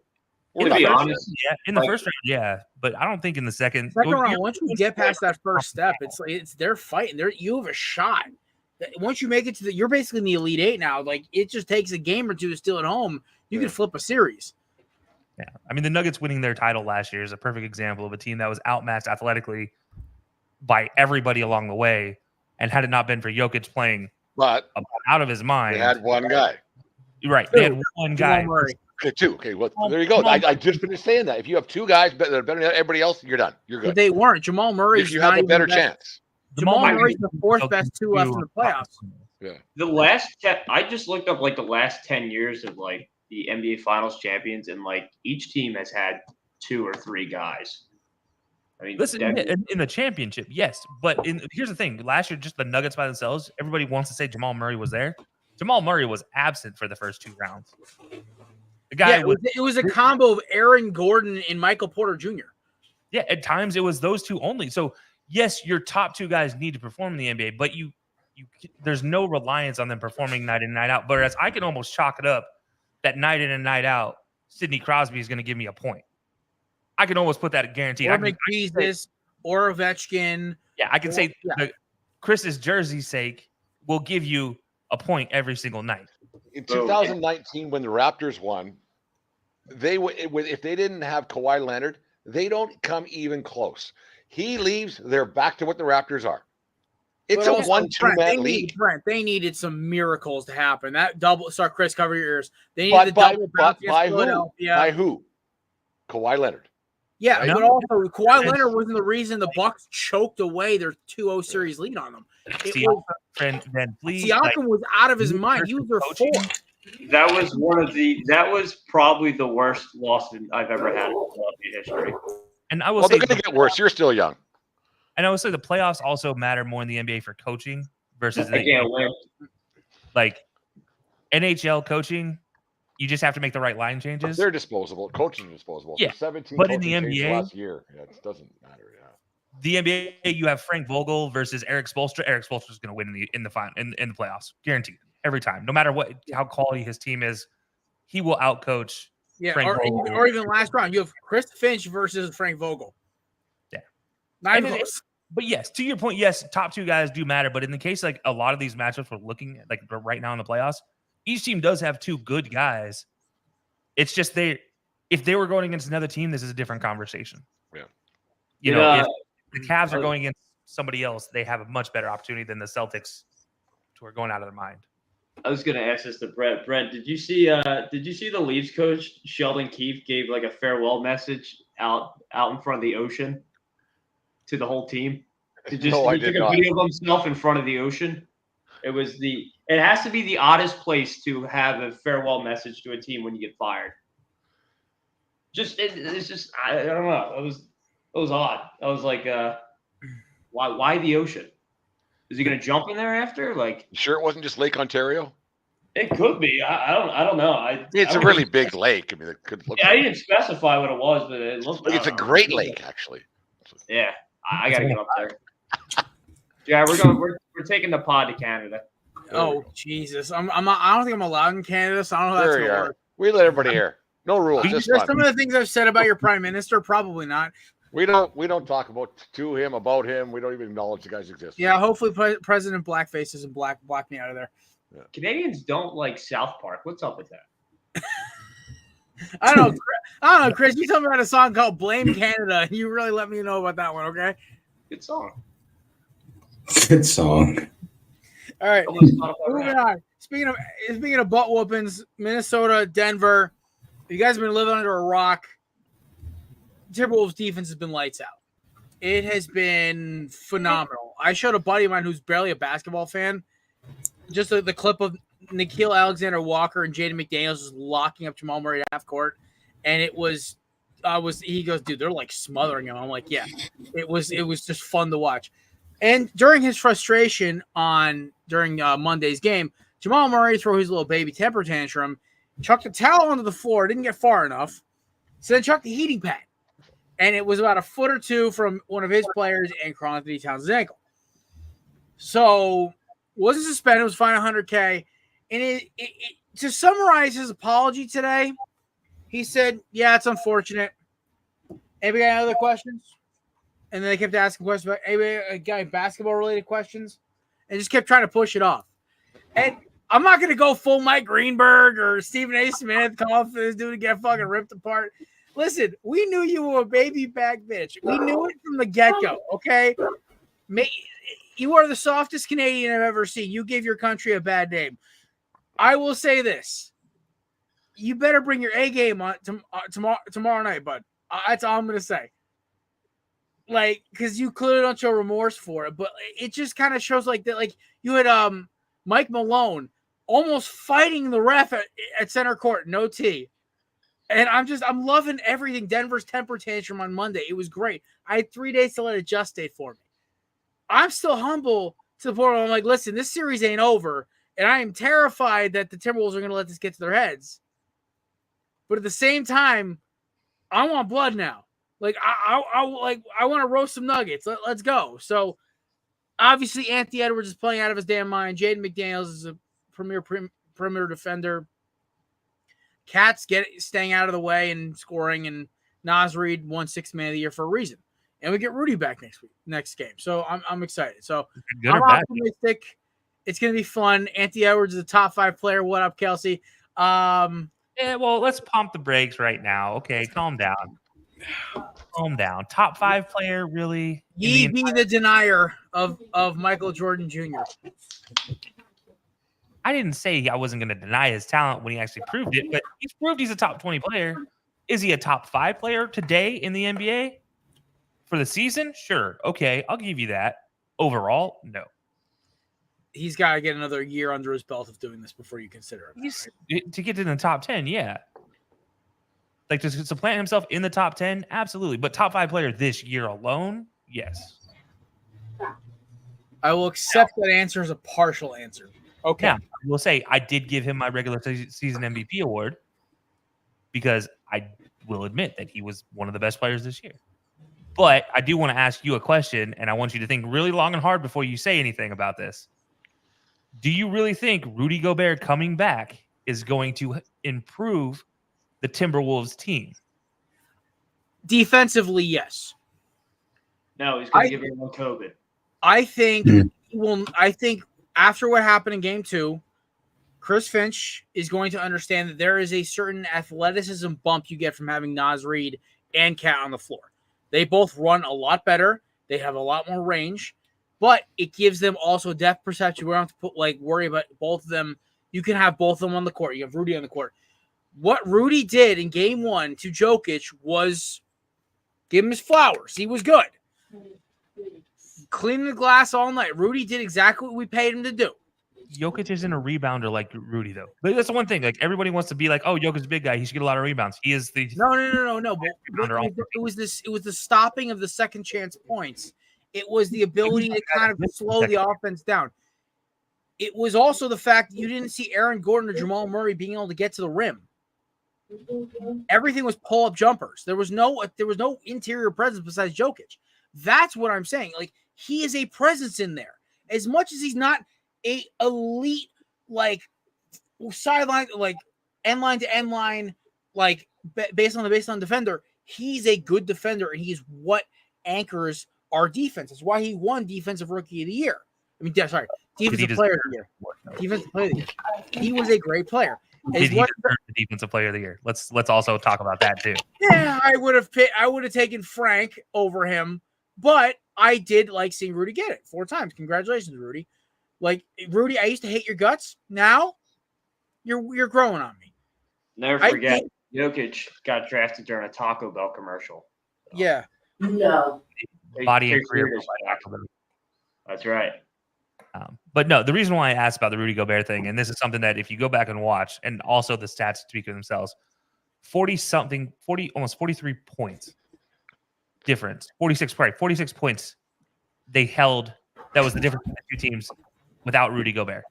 To be honest, in the first round, yeah, but I don't think in the second round. Once you get past that first step, it's they're fighting. You have a shot. Once you make it to you're basically in the Elite 8 now. Like, it just takes a game or two to steal at home. You can flip a series. Yeah, I mean, the Nuggets winning their title last year is a perfect example of a team that was outmatched athletically by everybody along the way, and had it not been for Jokic playing out of his mind, they had one guy. Right, they had one guy. Okay, 2. Okay, well, there you go. I just finished saying that. If you have 2 guys that are better than everybody else, you're done. You're good. But they weren't. Jamal Murray. If you have a better chance. Jamal Murray's the 4th best 2 left in the playoffs. Yeah. The last I just looked up like the last 10 years of like the NBA Finals champions, and like each team has had 2 or 3 guys. I mean, listen, in the championship, yes, but here's the thing: last year, just the Nuggets by themselves, everybody wants to say Jamal Murray was there. Jamal Murray was absent for the first 2 rounds. The guy it was a combo of Aaron Gordon and Michael Porter Jr. Yeah, at times it was those 2 only. So yes, your top 2 guys need to perform in the NBA, but there's no reliance on them performing night in and night out. Whereas I can almost chalk it up that night in and night out, Sidney Crosby is going to give me a point. I can almost put that guaranteed. Or McJesus, or Ovechkin. Yeah, I can say Chris's jersey's sake will give you a point every single night. In 2019, when the Raptors won, if they didn't have Kawhi Leonard, they don't come even close. He leaves, they're back to what the Raptors are. It's a 1-2-man league. They needed some miracles to happen. That double. Sorry, Chris, cover your ears. They needed the double bounce by who? By who? Kawhi Leonard. Yeah, right? But also Kawhi Leonard wasn't the reason the Bucks choked away their 2-0 series lead on them. Siakam was out of his mind. He was their 4th. That was probably the worst loss I've ever had in Philadelphia history. And I will say they're going to get worse. You're still young. And I would say the playoffs also matter more in the NBA for coaching versus like NHL coaching. You just have to make the right line changes. They're disposable. Coaching is disposable. Yeah, 17 but in the NBA last year, it doesn't matter. Yeah. The NBA, you have Frank Vogel versus Eric Spoelstra. Eric Spoelstra is going to win in the final in the playoffs, guaranteed every time. No matter how quality his team is, he will outcoach. Yeah, or even last round, you have Chris Finch versus Frank Vogel. Yeah, But yes, to your point, yes, top 2 guys do matter. But in the case like a lot of these matchups we're looking at, like right now in the playoffs, each team does have 2 good guys. It's just if they were going against another team, this is a different conversation. Yeah, if the Cavs are going against somebody else, they have a much better opportunity than the Celtics, who are going out of their mind. I was going to ask this to Brent. Brent, did you see the Leafs coach Sheldon Keefe gave like a farewell message out in front of the ocean to the whole team? He No, I took did a not. video of himself in front of the ocean. It has to be the oddest place to have a farewell message to a team when you get fired. It's just I don't know. It was odd. I was like, why the ocean? Is he gonna jump in there after? Like, You sure it wasn't just Lake Ontario? it could be. I don't know. It's a really big lake. I mean, it could look. Yeah, I didn't specify what it was, but it looked. Like it's a great lake, actually. Yeah, I gotta get up there. Yeah, we're taking the pod to Canada. Oh Jesus! I don't think I'm allowed in Canada, so I don't know how that's There you gonna are. work. We let everybody hear. No rules. Just There's fun. some of the things I've said about your prime minister, probably not. We don't talk about about him. We don't even acknowledge the guy's existence. Yeah, hopefully President Blackface doesn't block me out of there. Yeah. Canadians don't like South Park. What's up with that? I don't know, Chris. You told me about a song called "Blame Canada," and you really let me know about that one. Okay. Good song. Good song. All right. Almost thought about Moving that. on. Speaking of butt whoopings, Minnesota, Denver. You guys have been living under a rock. Timberwolves defense has been lights out. It has been phenomenal. I showed a buddy of mine who's barely a basketball fan just the clip of Nickeil Alexander-Walker and Jaden McDaniels just locking up Jamal Murray at half court, and it was he goes, dude, they're like smothering him. I'm like, yeah, it was just fun to watch. And during his frustration during Monday's game, Jamal Murray threw his little baby temper tantrum, chucked a towel onto the floor, didn't get far enough, so then chucked the heating pad. And it was about a foot or two from one of his players and Karl-Anthony Towns' ankle. So, wasn't suspended, was fined $100K. And to summarize his apology today, he said, yeah, it's unfortunate. Anybody got any other questions? And then they kept asking questions about anybody got basketball-related questions, and just kept trying to push it off. And I'm not going to go full Mike Greenberg or Stephen A. Smith calling for this dude to get fucking ripped apart. Listen, we knew you were a baby back bitch. We knew it from the get-go, okay? You are the softest Canadian I've ever seen. You gave your country a bad name. I will say this. You better bring your A game on tomorrow night, bud. That's all I'm going to say. Like, because you clearly don't show remorse for it, but it just kind of shows like that. Like, you had Mike Malone almost fighting the ref at center court, no T. And I'm loving everything. Denver's temper tantrum on Monday. It was great. I had 3 days to let it gestate for me. I'm still humble to the point where I'm like, listen, this series ain't over. And I am terrified that the Timberwolves are going to let this get to their heads. But at the same time, I want blood now. Like, I want to roast some nuggets. Let's go. So, obviously, Anthony Edwards is playing out of his damn mind. Jaden McDaniels is a premier perimeter defender. Cats staying out of the way and scoring, and Naz Reid won Sixth Man of the Year for a reason. And we get Rudy back next game. So I'm excited. So I'm optimistic. It's going to be fun. Anthony Edwards is a top 5 player. What up, Kelsey? Yeah, well, let's pump the brakes right now. Okay, calm down. Calm down. Top 5 player, really? Ye be the denier of Michael Jordan Jr. I didn't say I wasn't going to deny his talent when he actually proved it, but he's proved he's a top 20 player. Is he a top 5 player today in the NBA? For the season? Sure. Okay, I'll give you that. Overall, no. He's got to get another year under his belt of doing this before you consider him. Right? To get to the top 10, yeah. Like to supplant himself in the top 10, absolutely. But top 5 player this year alone, yes. I will accept that answer as a partial answer. Okay. Now, I will say I did give him my regular season MVP award because I will admit that he was one of the best players this year. But I do want to ask you a question, and I want you to think really long and hard before you say anything about this. Do you really think Rudy Gobert coming back is going to improve the Timberwolves team? Defensively, yes. No, he's going to give everyone COVID. I think I think after what happened in Game 2, Chris Finch is going to understand that there is a certain athleticism bump you get from having Naz Reid and Cat on the floor. They both run a lot better. They have a lot more range, but it gives them also depth perception. We don't have to worry about both of them. You can have both of them on the court. You have Rudy on the court. What Rudy did in Game 1 to Jokic was give him his flowers. He was good. cleaning the glass all night. Rudy did exactly what we paid him to do. Jokic isn't a rebounder like Rudy, though. That's the one thing. Like everybody wants to be like, "Oh, Jokic's a big guy. He should get a lot of rebounds." He is the No. But it was the stopping of the second chance points. It was the ability to kind of slow the offense down. It was also the fact that you didn't see Aaron Gordon or Jamal Murray being able to get to the rim. Everything was pull-up jumpers. There was no interior presence besides Jokic. That's what I'm saying. Like, he is a presence in there. As much as he's not a elite, like, sideline, like, end line to end line, like, based on the baseline defender, he's a good defender, and he's what anchors our defense. That's why he won Defensive Rookie of the Year. I mean, Defensive Player of the Year. Defensive Player of the Year. He was a great player. Did he deserve the Defensive Player of the Year? Let's also talk about that too. Yeah, I would have taken Frank over him, but I did like seeing Rudy get it 4 times. Congratulations, Rudy. Like, Rudy, I used to hate your guts. Now you're growing on me. Never forget, Jokic got drafted during a Taco Bell commercial. Yeah. No. Body and career. That's right. But no, the reason why I asked about the Rudy Gobert thing, and this is something that if you go back and watch, and also the stats speak for themselves, almost 43 points difference, 46 points they held. That was the difference between the two teams without Rudy Gobert.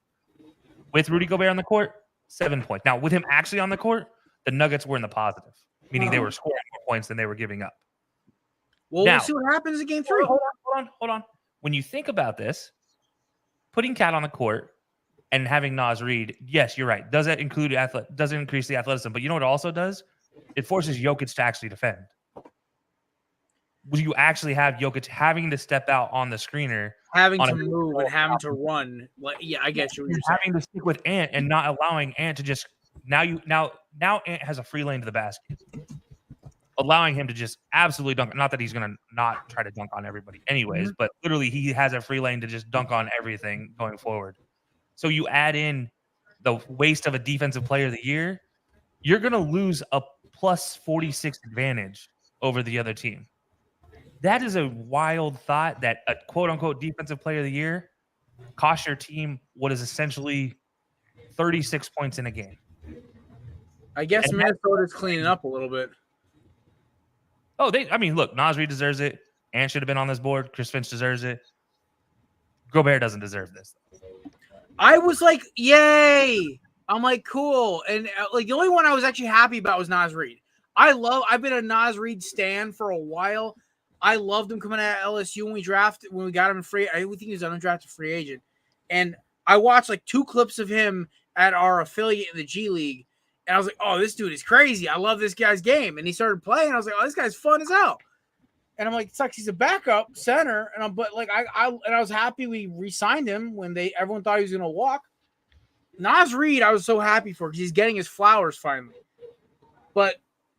With Rudy Gobert on the court, 7 points. Now, with him actually on the court, the Nuggets were in the positive, meaning they were scoring more points than they were giving up. Well, we'll see what happens in game 3. Hold on. When you think about this, putting Cat on the court and having Naz Reid, yes, you're right. Does that doesn't increase the athleticism? But you know what it also does? It forces Jokic to actually defend. Will you actually have Jokic having to step out on the screener, having to move and having to run? Like, yeah, I get you. What you're having to stick with Ant and not allowing Ant to just now Ant has a free lane to the basket, allowing him to just absolutely dunk. Not that he's going to not try to dunk on everybody anyways, but literally he has a free lane to just dunk on everything going forward. So you add in the waste of a Defensive Player of the Year, you're going to lose a plus 46 advantage over the other team. That is a wild thought that a quote-unquote Defensive Player of the Year cost your team what is essentially 36 points in a game. I guess Minnesota's cleaning up a little bit. Oh, look, Naz Reid deserves it. Ant should have been on this board. Chris Finch deserves it. Gobert doesn't deserve this. I was like, yay. I'm like, cool. And like the only one I was actually happy about was Naz Reid. I've been a Naz Reid stan for a while. I loved him coming out of LSU when we got him in free. I think he was an undrafted free agent. And I watched like 2 clips of him at our affiliate in the G League. And I was like, oh, this dude is crazy. I love this guy's game. And he started playing. And I was like, oh, this guy's fun as hell. And I'm like, it sucks. He's a backup center. And I was happy we re-signed him when everyone thought he was going to walk. Naz Reid, I was so happy for because he's getting his flowers finally. But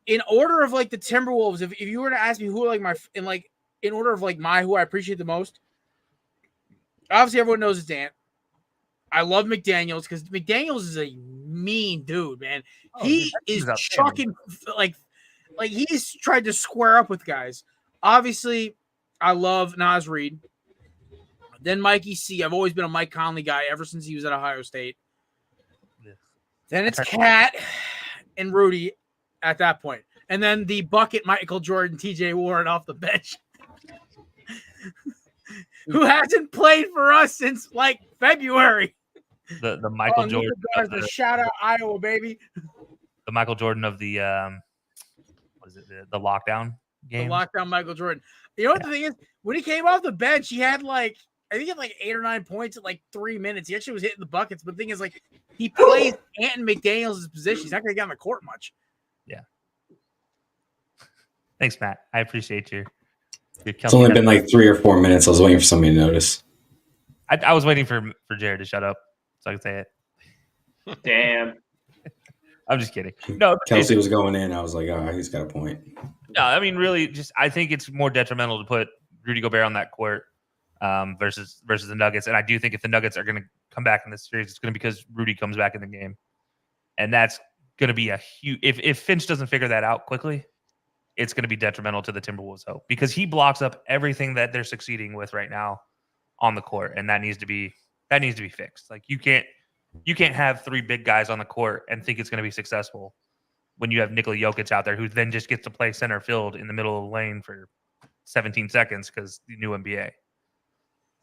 in order of like the Timberwolves, if you were to ask me who are like in order of like who I appreciate the most, obviously everyone knows it's Ant. I love McDaniels because McDaniels is a mean dude, man. He is chucking like he's tried to square up with guys. Obviously, I love Naz Reid. Then Mikey C. I've always been a Mike Conley guy ever since he was at Ohio State. Then it's Cat and Rudy at that point. And then the bucket Michael Jordan, TJ Warren off the bench. Who hasn't played for us since like February. The Michael Jordan. The shout out Iowa, baby. The Michael Jordan of the what is it? The lockdown game. The lockdown Michael Jordan. You know what the thing is? When he came off the bench, he had like 8 or 9 points at like 3 minutes. He actually was hitting the buckets. But the thing is, like, he plays Ant and McDaniels' position. He's not going to get on the court much. Yeah. Thanks, Matt. I appreciate your it's only been like 3 or 4 minutes. I was waiting for somebody to notice. I was waiting for Jared to shut up so I could say it. Damn. I'm just kidding. No, Kelsey was going in. I was like, oh, he's got a point. No, I mean, really, I think it's more detrimental to put Rudy Gobert on that court versus the Nuggets. And I do think if the Nuggets are going to come back in this series, it's going to be because Rudy comes back in the game. And that's going to be a huge – if Finch doesn't figure that out quickly, it's going to be detrimental to the Timberwolves' hope because he blocks up everything that they're succeeding with right now on the court, and that needs to be fixed. Like you can't have 3 big guys on the court and think it's going to be successful when you have Nikola Jokic out there, who then just gets to play center field in the middle of the lane for 17 seconds because the new NBA.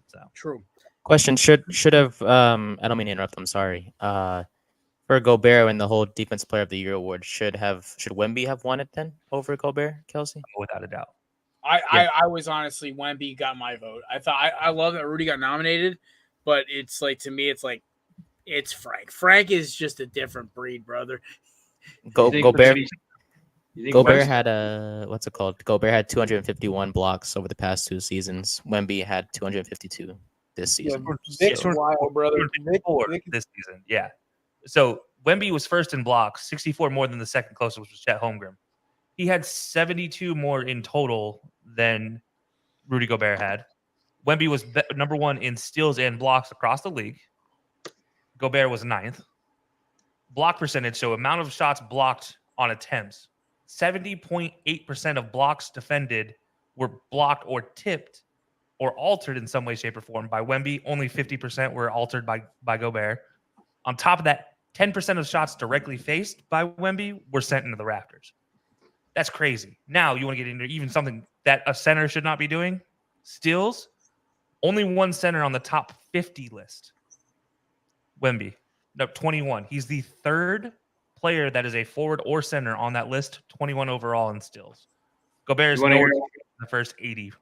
So True. Question: Should have I don't mean to interrupt. I'm sorry. For Gobert and the whole Defensive Player of the Year award, should Wemby have won it then over Gobert, Kelsey? without a doubt. I was honestly, Wemby got my vote. I thought I love that Rudy got nominated, but it's like, to me, it's like, it's Frank. Frank is just a different breed, brother. Gobert had what's it called? Gobert had 251 blocks over the past 2 seasons. Wemby had 252 this season. Vic's wild, brother. This season, yeah. So Wemby was first in blocks, 64 more than the second closest, which was Chet Holmgren. He had 72 more in total than Rudy Gobert had. Wemby was number 1 in steals and blocks across the league. Gobert was 9th. Block percentage, so amount of shots blocked on attempts. 70.8% of blocks defended were blocked or tipped or altered in some way, shape, or form by Wemby. Only 50% were altered by Gobert. On top of that, 10% of shots directly faced by Wemby were sent into the rafters. That's crazy. Now you want to get into even something that a center should not be doing. Steals, only 1 center on the top 50 list. Wemby, no, 21. He's the 3rd player that is a forward or center on that list, 21 overall in steals. Gobert is nowhere in the first 80.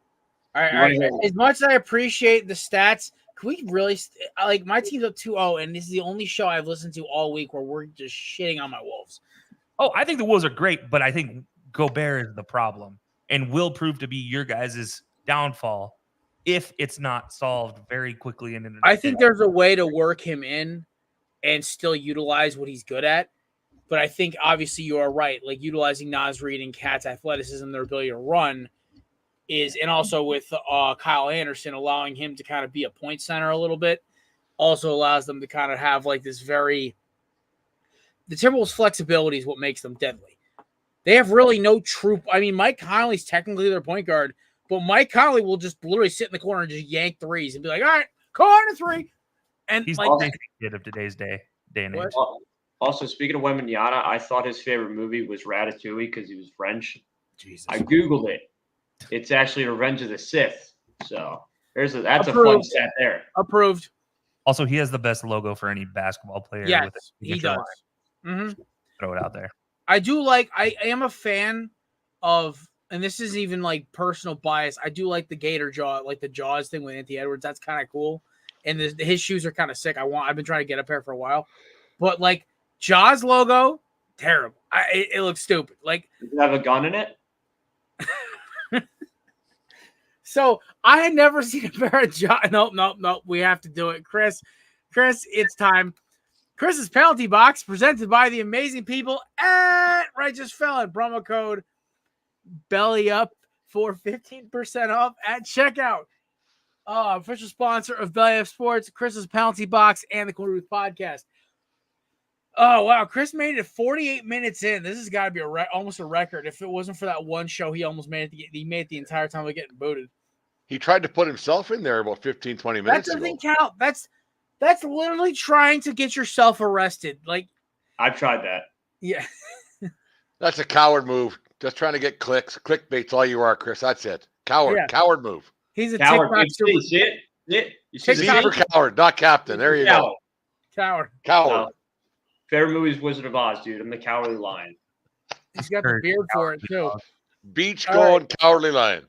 All right. As much as I appreciate the stats, can we really like, my team's up 2-0, and this is the only show I've listened to all week where we're just shitting on my Wolves. Oh, I think the Wolves are great, but I think Gobert is the problem and will prove to be your guys' downfall if it's not solved very quickly. I think there's a way to work him in and still utilize what he's good at. But I think obviously you are right. Like, utilizing Naz Reid and Cat's athleticism, their ability to run is, and also with Kyle Anderson, allowing him to kind of be a point center a little bit, also allows them to kind of have like this the Timberwolves' flexibility is what makes them deadly. They have really no true. I mean, Mike Conley's technically their point guard, but Mike Conley will just literally sit in the corner and just yank threes and be like, all right, corner 3. And he's like the kid of today's day and age. Also, speaking of Wembanyama, I thought his favorite movie was Ratatouille because he was French. Jesus. I Googled it. It's actually Revenge of the Sith. So that's Approved. a fun stat there. Approved. Also, he has the best logo for any basketball player. Yes, he does. Mm-hmm. Throw it out there. I do like, I am a fan of, and this is even like personal bias, I do like the Gator Jaw, like the Jaws thing with Anthony Edwards. That's kind of cool. And his shoes are kind of sick. I've been trying to get a pair for a while. But like Jaws logo, terrible. It looks stupid. Like, does it have a gun in it? So I had never seen a pair of Jaws. Nope. We have to do it. Chris, it's time. Chris's penalty box presented by the amazing people at Righteous Felon. Promo code Belly Up for 15% off at checkout. Official sponsor of Belly Up Sports, Chris's penalty box, and the Korner Booth podcast. Oh wow, Chris made it 48 minutes in. This has got to be almost a record. If it wasn't for that one show, he almost made it. He made it the entire time of getting booted. He tried to put himself in there about 15, 20 minutes ago. That doesn't count. That's literally trying to get yourself arrested. Like, I've tried that. Yeah. That's a coward move. Just trying to get clicks. Clickbait's all you are, Chris. That's it. Coward move. He's a coward. TikTok See it? You see for coward, not captain. There you go. Coward. Favorite movie is Wizard of Oz, dude. I'm the Cowardly Lion. He's got the beard for it, too. Beach going, Cowardly Lion.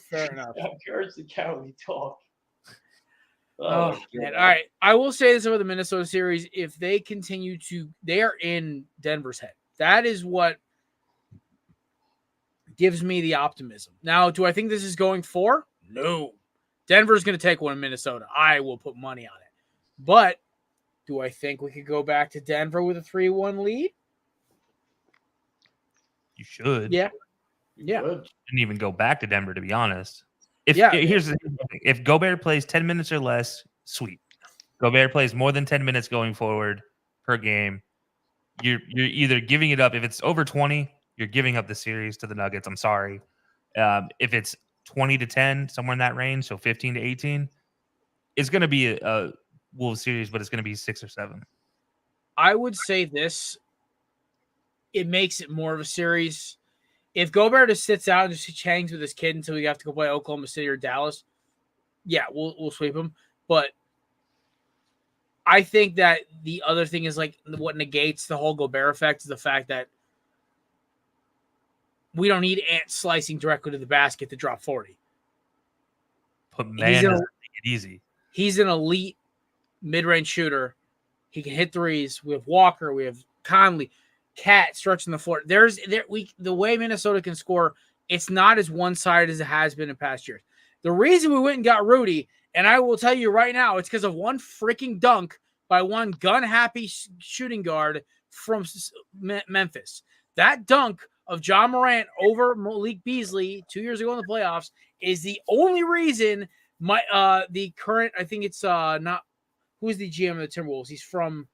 Fair enough. Here's the Cowardly Dog. Oh, man. All right. I will say this about the Minnesota series. If they continue to, they are in Denver's head. That is what gives me the optimism. Now, do I think this is going 4? No. Denver's going to take one in Minnesota. I will put money on it. But do I think we could go back to Denver with a 3-1 lead? You should. Yeah. Didn't even go back to Denver, to be honest. Here's the thing. If Gobert plays 10 minutes or less, sweet. Gobert plays more than 10 minutes going forward per game, you're either giving it up. If it's over 20, you're giving up the series to the Nuggets. I'm sorry. If it's 20-10, somewhere in that range, so 15-18, it's going to be a Wolves series, but it's going to be 6 or 7. I would say this. It makes it more of a series. If Gobert just sits out and just hangs with his kid until we have to go play Oklahoma City or Dallas, yeah, we'll sweep him. But I think that the other thing is like what negates the whole Gobert effect is the fact that we don't need Ant slicing directly to the basket to drop 40. But man, does it easy. He's an elite mid-range shooter. He can hit threes. We have Walker. We have Conley. Cat stretching the floor. The way Minnesota can score, it's not as one-sided as it has been in past years. The reason we went and got Rudy, and I will tell you right now, it's because of one freaking dunk by one gun-happy shooting guard from Memphis. That dunk of John Morant over Malik Beasley 2 years ago in the playoffs is the only reason the current, I think it's not, who's the GM of the Timberwolves? He's from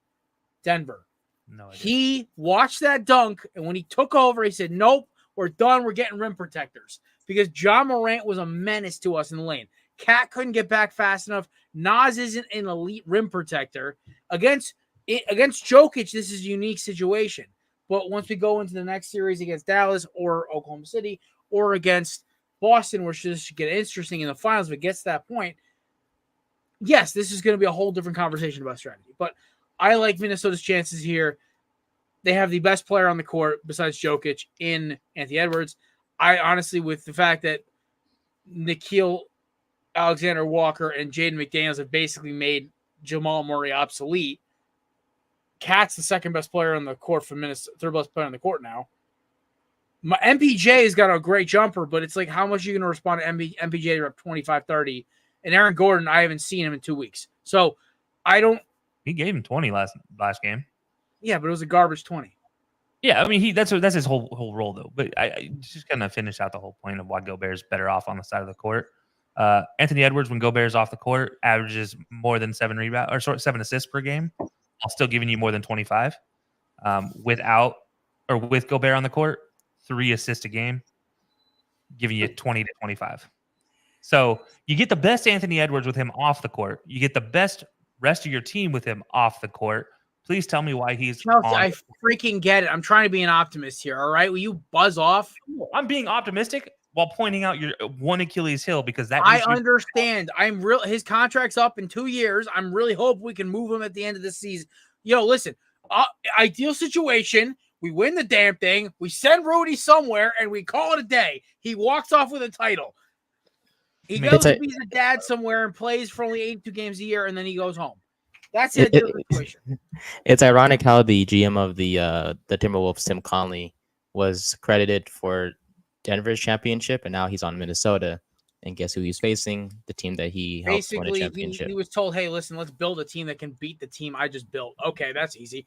Denver. No idea. He watched that dunk, and when he took over, he said, nope, we're done. We're getting rim protectors because John Morant was a menace to us in the lane. Cat couldn't get back fast enough. Nas isn't an elite rim protector. Against Jokic, this is a unique situation. But once we go into the next series against Dallas or Oklahoma City or against Boston, where this should get interesting in the finals, if it gets to that point, yes, this is going to be a whole different conversation about strategy. But I like Minnesota's chances here. They have the best player on the court besides Jokic in Anthony Edwards. I honestly, with the fact that Nickeil Alexander-Walker and Jaden McDaniels have basically made Jamal Murray obsolete, Cat's the second best player on the court for Minnesota, third best player on the court now. My MPJ has got a great jumper, but it's like, how much are you going to respond to MPJ up 25-30? And Aaron Gordon, I haven't seen him in 2 weeks. So I don't. He gave him 20 last game. Yeah, but it was a garbage 20. Yeah, I mean that's his whole role though. But I just kind of finish out the whole point of why Gobert's better off on the side of the court. Anthony Edwards, when Gobert's off the court, averages more than 7 assists per game, while still giving you more than 25. With Gobert on the court, 3 assists a game, giving you 20 to 25. So you get the best Anthony Edwards with him off the court. You get the best rest of your team with him off the court. Please tell me why he's Chelsea, I freaking get it. I'm trying to be an optimist here, all right? Will you buzz off? I'm being optimistic while pointing out your one Achilles heel because that I understand. His contract's up in 2 years. I'm really hope we can move him at the end of the season. Listen, ideal situation. We win the damn thing. We send Rudy somewhere and we call it a day. He walks off with a title. He goes to be the dad somewhere and plays for only 82 games a year, and then he goes home. That's the ideal situation. It's ironic how the GM of the Timberwolves, Tim Conley, was credited for Denver's championship, and now he's on Minnesota. And guess who he's facing? The team that he helped win a championship. He was told, "Hey, listen, let's build a team that can beat the team I just built." Okay, that's easy.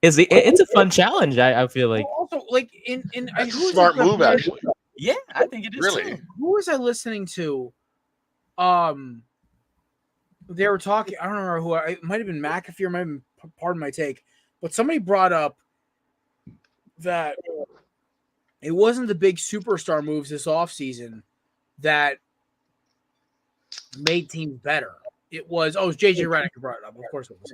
It's a fun challenge. I feel like also like that's a smart move actually. Yeah, I think it is. Really? Too. Who was I listening to? They were talking. I don't remember who. It might have been McAfee or might have been Pardon My Take, but somebody brought up that it wasn't the big superstar moves this offseason that made teams better. It was JJ Redick who brought it up. Of course it was.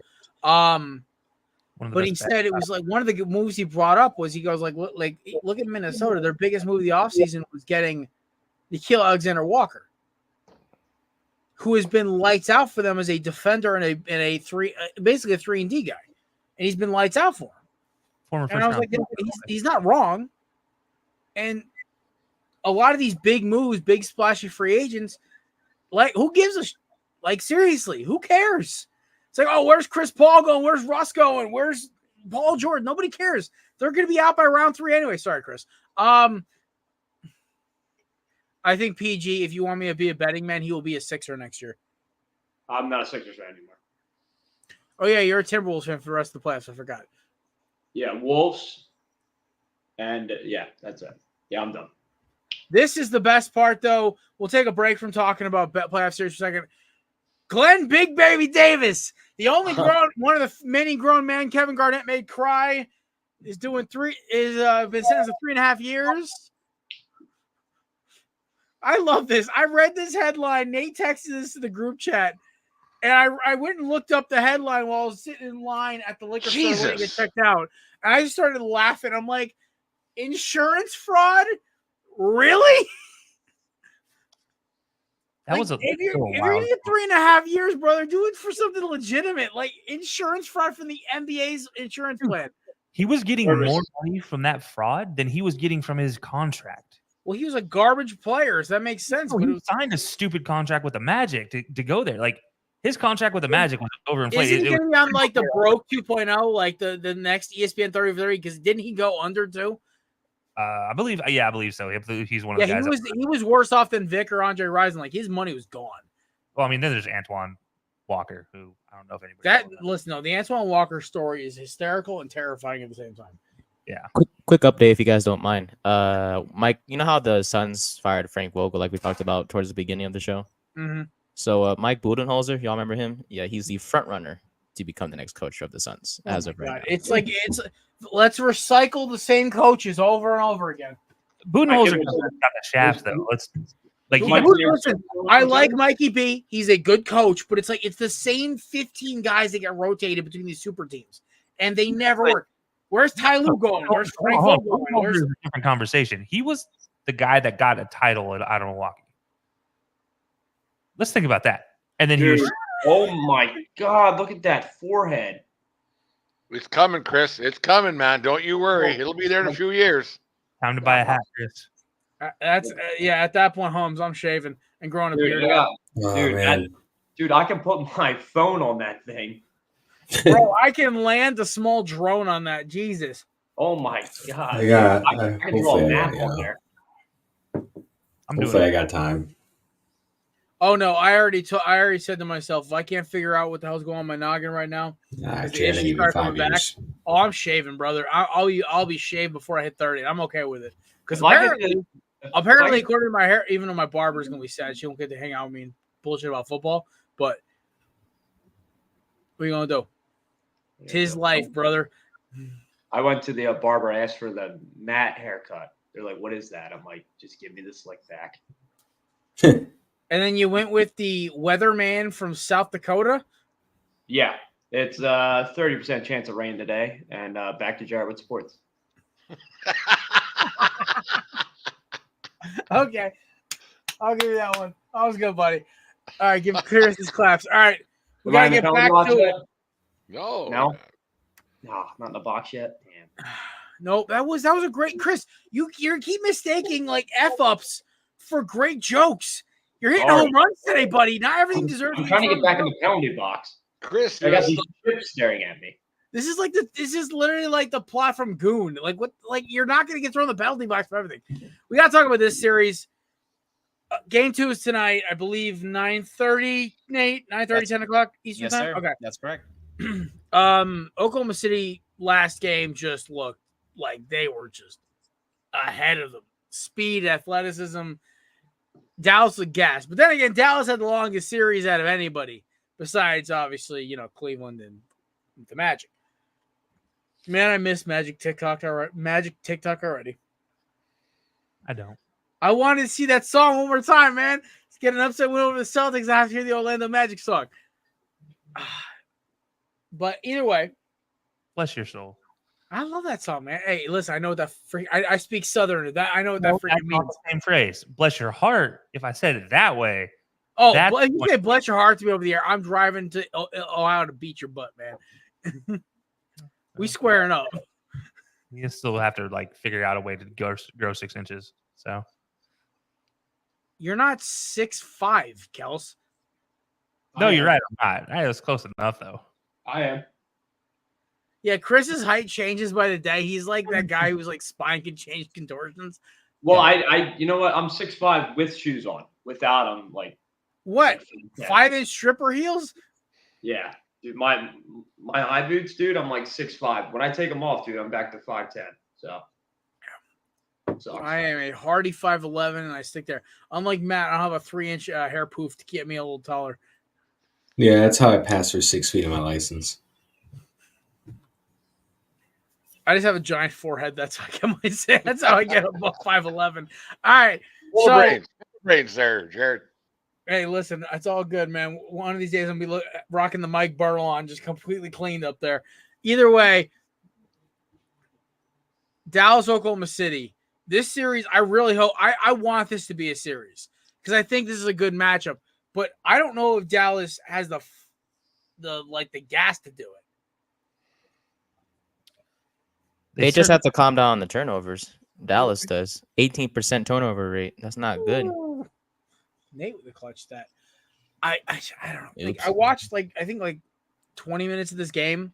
But he said it was like one of the moves he brought up was he goes look at Minnesota. Their biggest move of the offseason was getting Nickeil Alexander-Walker, who has been lights out for them as a defender and a three, basically a 3-and-D guy, and he's been lights out for him. And I was like, he's not wrong. And a lot of these big moves, big splashy free agents, like who gives a seriously, who cares? It's like, oh, where's Chris Paul going? Where's Russ going? Where's Paul George? Nobody cares. They're going to be out by round 3 anyway. Sorry, Chris. I think PG, if you want me to be a betting man, he will be a Sixer next year. I'm not a Sixers fan anymore. Oh, yeah, you're a Timberwolves fan for the rest of the playoffs. I forgot. Yeah, Wolves. And, that's it. Yeah, I'm done. This is the best part, though. We'll take a break from talking about playoff series for a second. Glenn Big Baby Davis, the only one of the many grown men Kevin Garnett made cry, is been sentenced to 3.5 years. I love this. I read this headline. Nate texted this to the group chat. And I went and looked up the headline while I was sitting in line at the liquor store waiting to get checked out. And I just started laughing. I'm like, insurance fraud? Really? That was if you're gonna get 3.5 years, brother, do it for something legitimate, like insurance fraud from the NBA's insurance plan. He was getting more money from that fraud than he was getting from his contract. Well, he was a garbage player, so that makes sense. But he signed a stupid contract with the Magic to go there. Like his contract with the Magic was overinflated. Isn't he going to be on like the Broke 2.0, like the next ESPN 30 for 30? Because didn't he go under too? I believe so. He's one of the guys. He was worse off than Vic or Andre Rison. Like his money was gone. Well, I mean, then there's Antoine Walker, who I don't know if anybody. The Antoine Walker story is hysterical and terrifying at the same time. Yeah. Quick update, if you guys don't mind. Mike, you know how the Suns fired Frank Vogel, like we talked about towards the beginning of the show. Mm-hmm. So Mike Budenholzer, y'all remember him? Yeah, he's the front runner to become the next coach of the Suns as of right now. It's like let's recycle the same coaches over and over again. Budenholzer got the shaft though. I like Mikey B. He's a good coach, but it's the same 15 guys that get rotated between these super teams, and they never work. Where's Ty Lue going? Where's Frank Vogel going? Where's a different conversation? He was the guy that got a title out of Milwaukee. Let's think about that. And then oh my God, look at that forehead. It's coming, Chris. It's coming, man. Don't you worry. It'll be there in a few years. Time to buy a hat, Chris. That's at that point, Holmes, I'm shaving and growing a beard. Dude, I can put my phone on that thing. Bro, I can land a small drone on that. Jesus. Oh my God. I can draw a map on there. Hopefully I got time. Oh no, I already said to myself, if I can't figure out what the hell's going on in my noggin right now, Jared, even 5 years. Oh, I'm shaving, brother. I'll be shaved before I hit 30. I'm okay with it. Because apparently, according to my hair, even though my barber's gonna be sad, she won't get to hang out with me and bullshit about football. But what are you gonna do? It's his life, brother. I went to the barber, I asked for the matte haircut. They're like, "What is that?" I'm like, "Just give me the slick back." And then you went with the weatherman from South Dakota? Yeah. It's 30% chance of rain today. And back to Jared with sports. Okay. I'll give you that one. That was good, buddy. All right, give Chris his claps. All right. We got to get back to it. No, not in the box yet. Damn. Nope. That was a great Chris. You keep mistaking like F-ups for great jokes. You're hitting home runs today, buddy. Not everything deserves. I'm trying to get back in the penalty box. Chris, I got these ships staring at me. This is literally like the plot from Goon. Like what? Like you're not going to get thrown in the penalty box for everything. We got to talk about this series. Game 2 is tonight, I believe 9:30, Nate. 9:30, 10 o'clock Eastern time. Sir. Okay, that's correct. Oklahoma City last game just looked like they were just ahead of them. Speed, athleticism. Dallas was gas. But then again, Dallas had the longest series out of anybody besides, obviously, Cleveland and the Magic. Man, I miss Magic TikTok already. I don't. I wanted to see that song one more time, man. Let's get an upset win over the Celtics. I have to hear the Orlando Magic song. But either way. Bless your soul. I love that song, man. Hey, listen, I know what that I speak Southern. I know what that freaking means. The same phrase. Bless your heart. If I said it that way. Oh, if you say bless your heart to be over the air, I'm driving to Ohio to beat your butt, man. We squaring up. You still have to figure out a way to grow 6 inches. So you're not 6'5", Kels. No, you're right. I'm not. I was close enough though. I am. Yeah, Chris's height changes by the day. He's like that guy who's spine can change contortions. Well, I you know what? I'm 6'5" with shoes on. Without them, what? 5-inch stripper heels? Yeah, dude. My high boots, dude. I'm 6'5". When I take them off, dude, I'm back to 5'10". So. I am a hardy 5'11", and I stick there. Unlike Matt, I don't have a 3-inch hair poof to get me a little taller. Yeah, that's how I passed for 6 feet on my license. I just have a giant forehead. That's how I get above 5'11". All right. So brains there, Jared. Hey, listen, it's all good, man. One of these days, I'm going to be rocking the Mike Bartolon, just completely cleaned up there. Either way, Dallas, Oklahoma City. This series, I really hope I want this to be a series because I think this is a good matchup. But I don't know if Dallas has the gas to do it. They just have to calm down on the turnovers. Dallas does 18% turnover rate. That's not good. Ooh. Nate with the clutch stat. I don't know. Like, I watched I think 20 minutes of this game,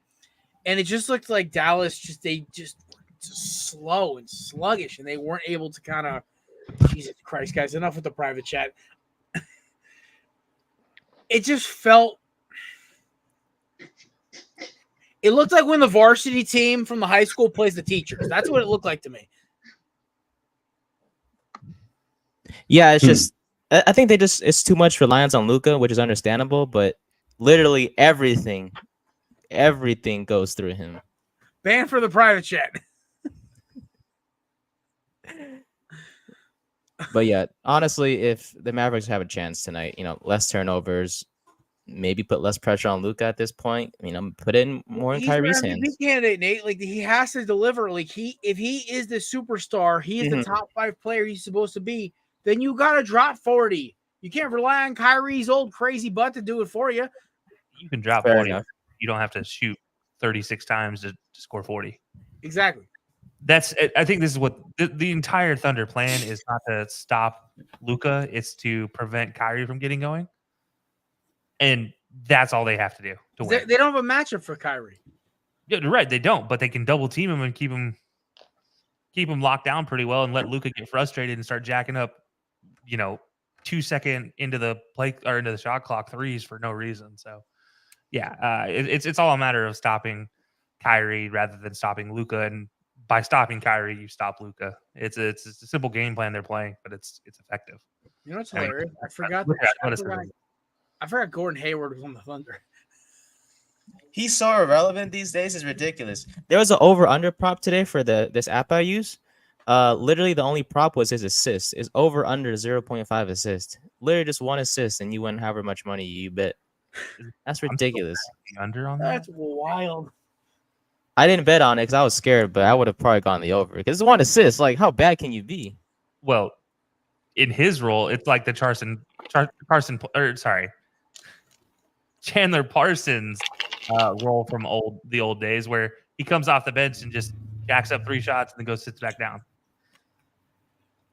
and it just looked like Dallas just slow and sluggish, and they weren't able to kind of. Jesus Christ, guys! Enough with the private chat. It just felt. It looked like when the varsity team from the high school plays the teachers. That's what it looked like to me. Yeah, it's just. I think it's too much reliance on Luka, which is understandable, but literally everything goes through him. Ban for the private chat. But yeah, honestly, if the Mavericks have a chance tonight, less turnovers, maybe put less pressure on Luka at this point. Put in more in Kyrie's hands. He's an MVP candidate, Nate. Like, he has to deliver. Like, if he is the superstar, he is the top 5 player he's supposed to be. Then you got to drop 40. You can't rely on Kyrie's old crazy butt to do it for you. You can drop 40. You don't have to shoot 36 times to score 40. Exactly. I think this is what the entire Thunder plan is, not to stop Luka. It's to prevent Kyrie from getting going. And that's all they have to do to win. They don't have a matchup for Kyrie. Yeah, right. They don't, but they can double team him and keep him locked down pretty well and let Luka get frustrated and start jacking up, 2 second into the play or into the shot clock threes for no reason. So, yeah, it's all a matter of stopping Kyrie rather than stopping Luka. And by stopping Kyrie, you stop Luka. It's a simple game plan they're playing, but it's effective. You know what's hilarious? I forgot Gordon Hayward was on the Thunder. He's so irrelevant these days. It's ridiculous. There was an over-under prop today for this app I use. Literally, the only prop was his assist. Is over under 0.5 assist. Literally, just 1 assist, and you win however much money you bet. That's ridiculous. Under on that? That's wild. I didn't bet on it because I was scared, but I would have probably gone the over because it's 1 assist. Like, how bad can you be? Well, in his role, it's like the Chandler Parsons role from the old days, where he comes off the bench and just jacks up 3 shots and then sits back down.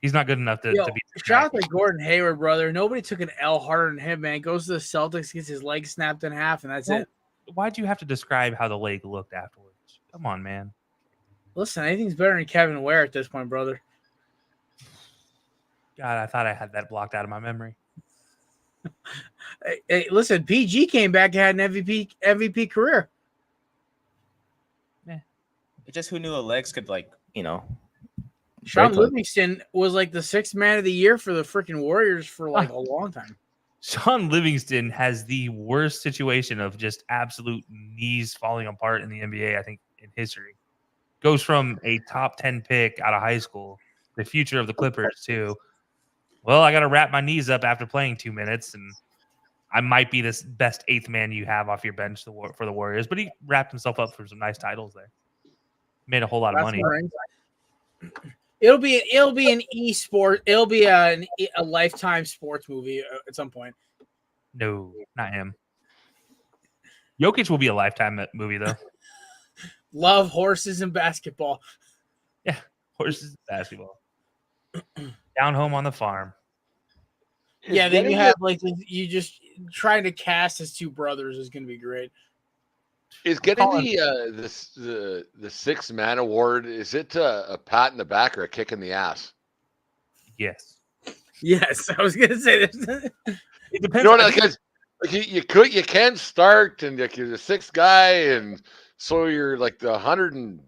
He's not good enough to be. Shout out to Gordon Hayward, brother. Nobody took an L harder than him, man. Goes to the Celtics, gets his leg snapped in half, and that's it. Why'd you have to describe how the leg looked afterwards? Come on, man. Listen, anything's better than Kevin Ware at this point, brother. God, I thought I had that blocked out of my memory. Hey, listen, PG came back and had an MVP career. Yeah. Just who knew the legs could, Sean Livingston was like the 6th man of the year for the freaking Warriors for a long time. Sean Livingston has the worst situation of just absolute knees falling apart in the NBA, I think, in history. Goes from a top 10 pick out of high school, the future of the Clippers, to, well, I got to wrap my knees up after playing 2 minutes, and I might be this best 8th man you have off your bench for the Warriors. But he wrapped himself up for some nice titles there. Made a whole lot of money. It'll be an esport. It'll be a Lifetime sports movie at some point. No, not him. Jokic will be a Lifetime movie though. Love, horses, and basketball. Yeah, horses and basketball. Down home on the farm. Yeah, then you have you just trying to cast his 2 brothers is going to be great. Is getting the 6th man award, is it a pat in the back or a kick in the ass? Yes. Yes, I was gonna say this. It depends. Because you can start and you're the 6th guy, and so you're like the 100 and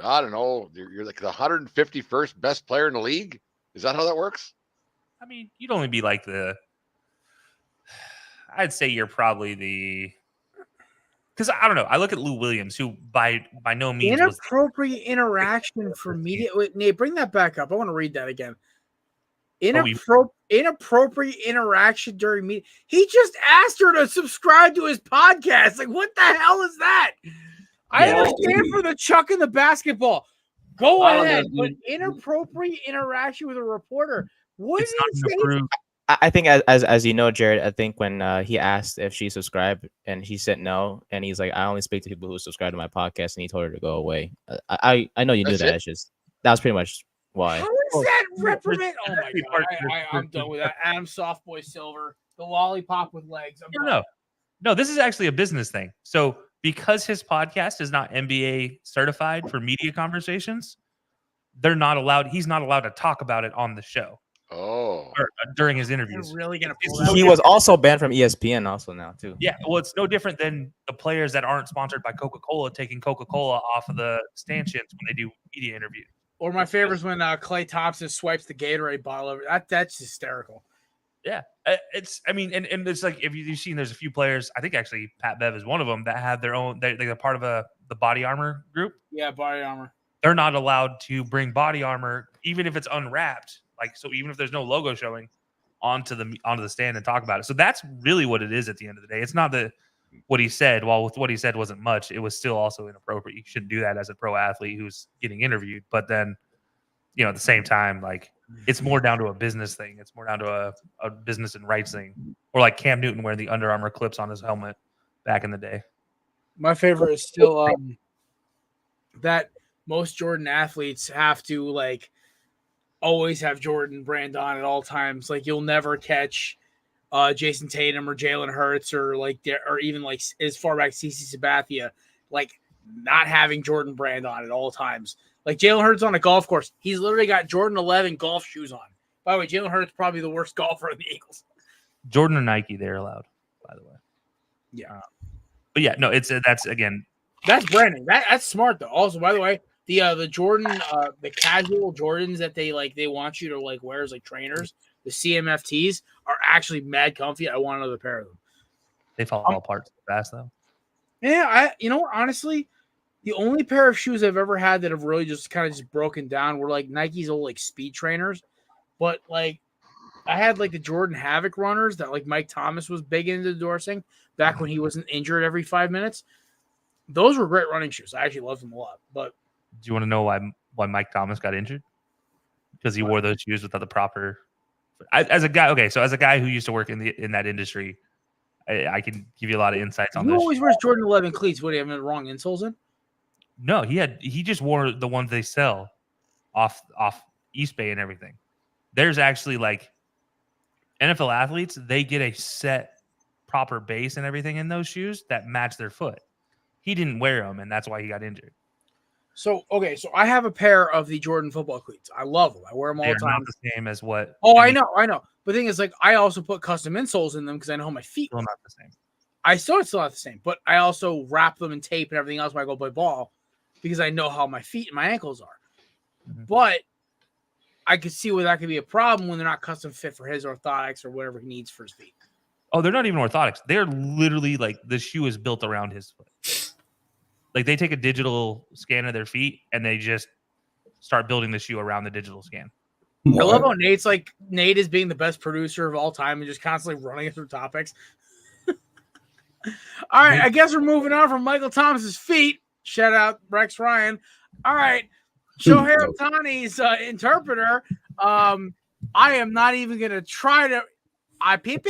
I don't know, you're like the 151st best player in the league. Is that how that works? I mean, you'd only be like I'd say you're probably the. Because I don't know. I look at Lou Williams, who by no means inappropriate interaction for media. Wait, Nate, bring that back up. I want to read that again. Inappropriate interaction during meeting. He just asked her to subscribe to his podcast. Like, what the hell is that? I understand for the chuck in the basketball. Go ahead, but inappropriate interaction with a reporter. What did he say? I think as you know, Jared, I think when he asked if she subscribed and she said no, and he's like, I only speak to people who subscribe to my podcast, and he told her to go away. I know you knew that. It's just that was pretty much why. How is that reprimand? Oh my god! I'm done with that. Adam Softboy Silver, the lollipop with legs. No, this is actually a business thing. So because his podcast is not NBA certified for media conversations, they're not allowed. He's not allowed to talk about it on the show. Oh, or during his interviews. They're really gonna pull He was also banned from ESPN also now too. Yeah, well, it's no different than the players that aren't sponsored by Coca-Cola taking Coca-Cola off of the stanchions when they do media interviews. Or my favorite is when Klay Thompson swipes the Gatorade bottle over. That's hysterical. Yeah, it's. I mean, and it's like if you've seen, there's a few players. I think actually Pat Bev is one of them that have their own. They're part of the Body Armor group. Yeah, Body Armor. They're not allowed to bring body armor, even if it's unwrapped. Like, so even if there's no logo showing, onto the stand and talk about it. So that's really what it is at the end of the day. It's not what he said. While with what he said wasn't much, it was still also inappropriate. You shouldn't do that as a pro athlete who's getting interviewed. But then, at the same time, like, it's more down to a business thing. It's more down to a business and rights thing. Or like Cam Newton wearing the Under Armour clips on his helmet back in the day. My favorite is still that most Jordan athletes have to like always have Jordan brand on at all times. Like, you'll never catch Jason Tatum or Jalen Hurts or even like as far back CeCe Sabathia, like not having Jordan brand on at all times. Like Jalen Hurts on a golf course, he's literally got Jordan 11 golf shoes on. By the way, Jalen Hurts probably the worst golfer in the Eagles. Jordan or Nike, they're allowed, by the way. Yeah, but yeah, no, that's again. That's branding. That's smart though. Also, by the way, the Jordan, the casual Jordans that they want you to like wear as like trainers, the CMFTs are actually mad comfy. I want another pair of them. They fall apart fast though. Yeah, honestly, the only pair of shoes I've ever had that have really just kind of just broken down were like Nike's old like speed trainers. But like I had like the Jordan Havoc runners that like Mike Thomas was big into endorsing back when he wasn't injured every 5 minutes. Those were great running shoes. I actually loved them a lot. But do you want to know why Mike Thomas got injured? Because he wore those shoes without the proper. As a guy who used to work in that industry, I can give you a lot of insights on this. He always wears Jordan 11 cleats. What, do you have the wrong insoles in? No, he just wore the ones they sell off Eastbay and everything. There's actually like NFL athletes, they get a set proper base and everything in those shoes that match their foot. He didn't wear them, and that's why he got injured. So I have a pair of the Jordan football cleats. I love them. I wear them all the time. They're not the same as what. Oh, I know. But the thing is, like, I also put custom insoles in them because I know how my feet. Still not the same. It's still not the same, but I also wrap them in tape and everything else when I go play ball because I know how my feet and my ankles are. Mm-hmm. But I could see where that could be a problem when they're not custom fit for his orthotics or whatever he needs for his feet. Oh, they're not even orthotics. They're literally like the shoe is built around his foot. Like they take a digital scan of their feet and they just start building the shoe around the digital scan. I love how Nate is being the best producer of all time and just constantly running through topics. All right, I guess we're moving on from Michael Thomas's feet. Shout out Rex Ryan. All right, Shohei Ohtani's interpreter. I am not even going to try to. Ipe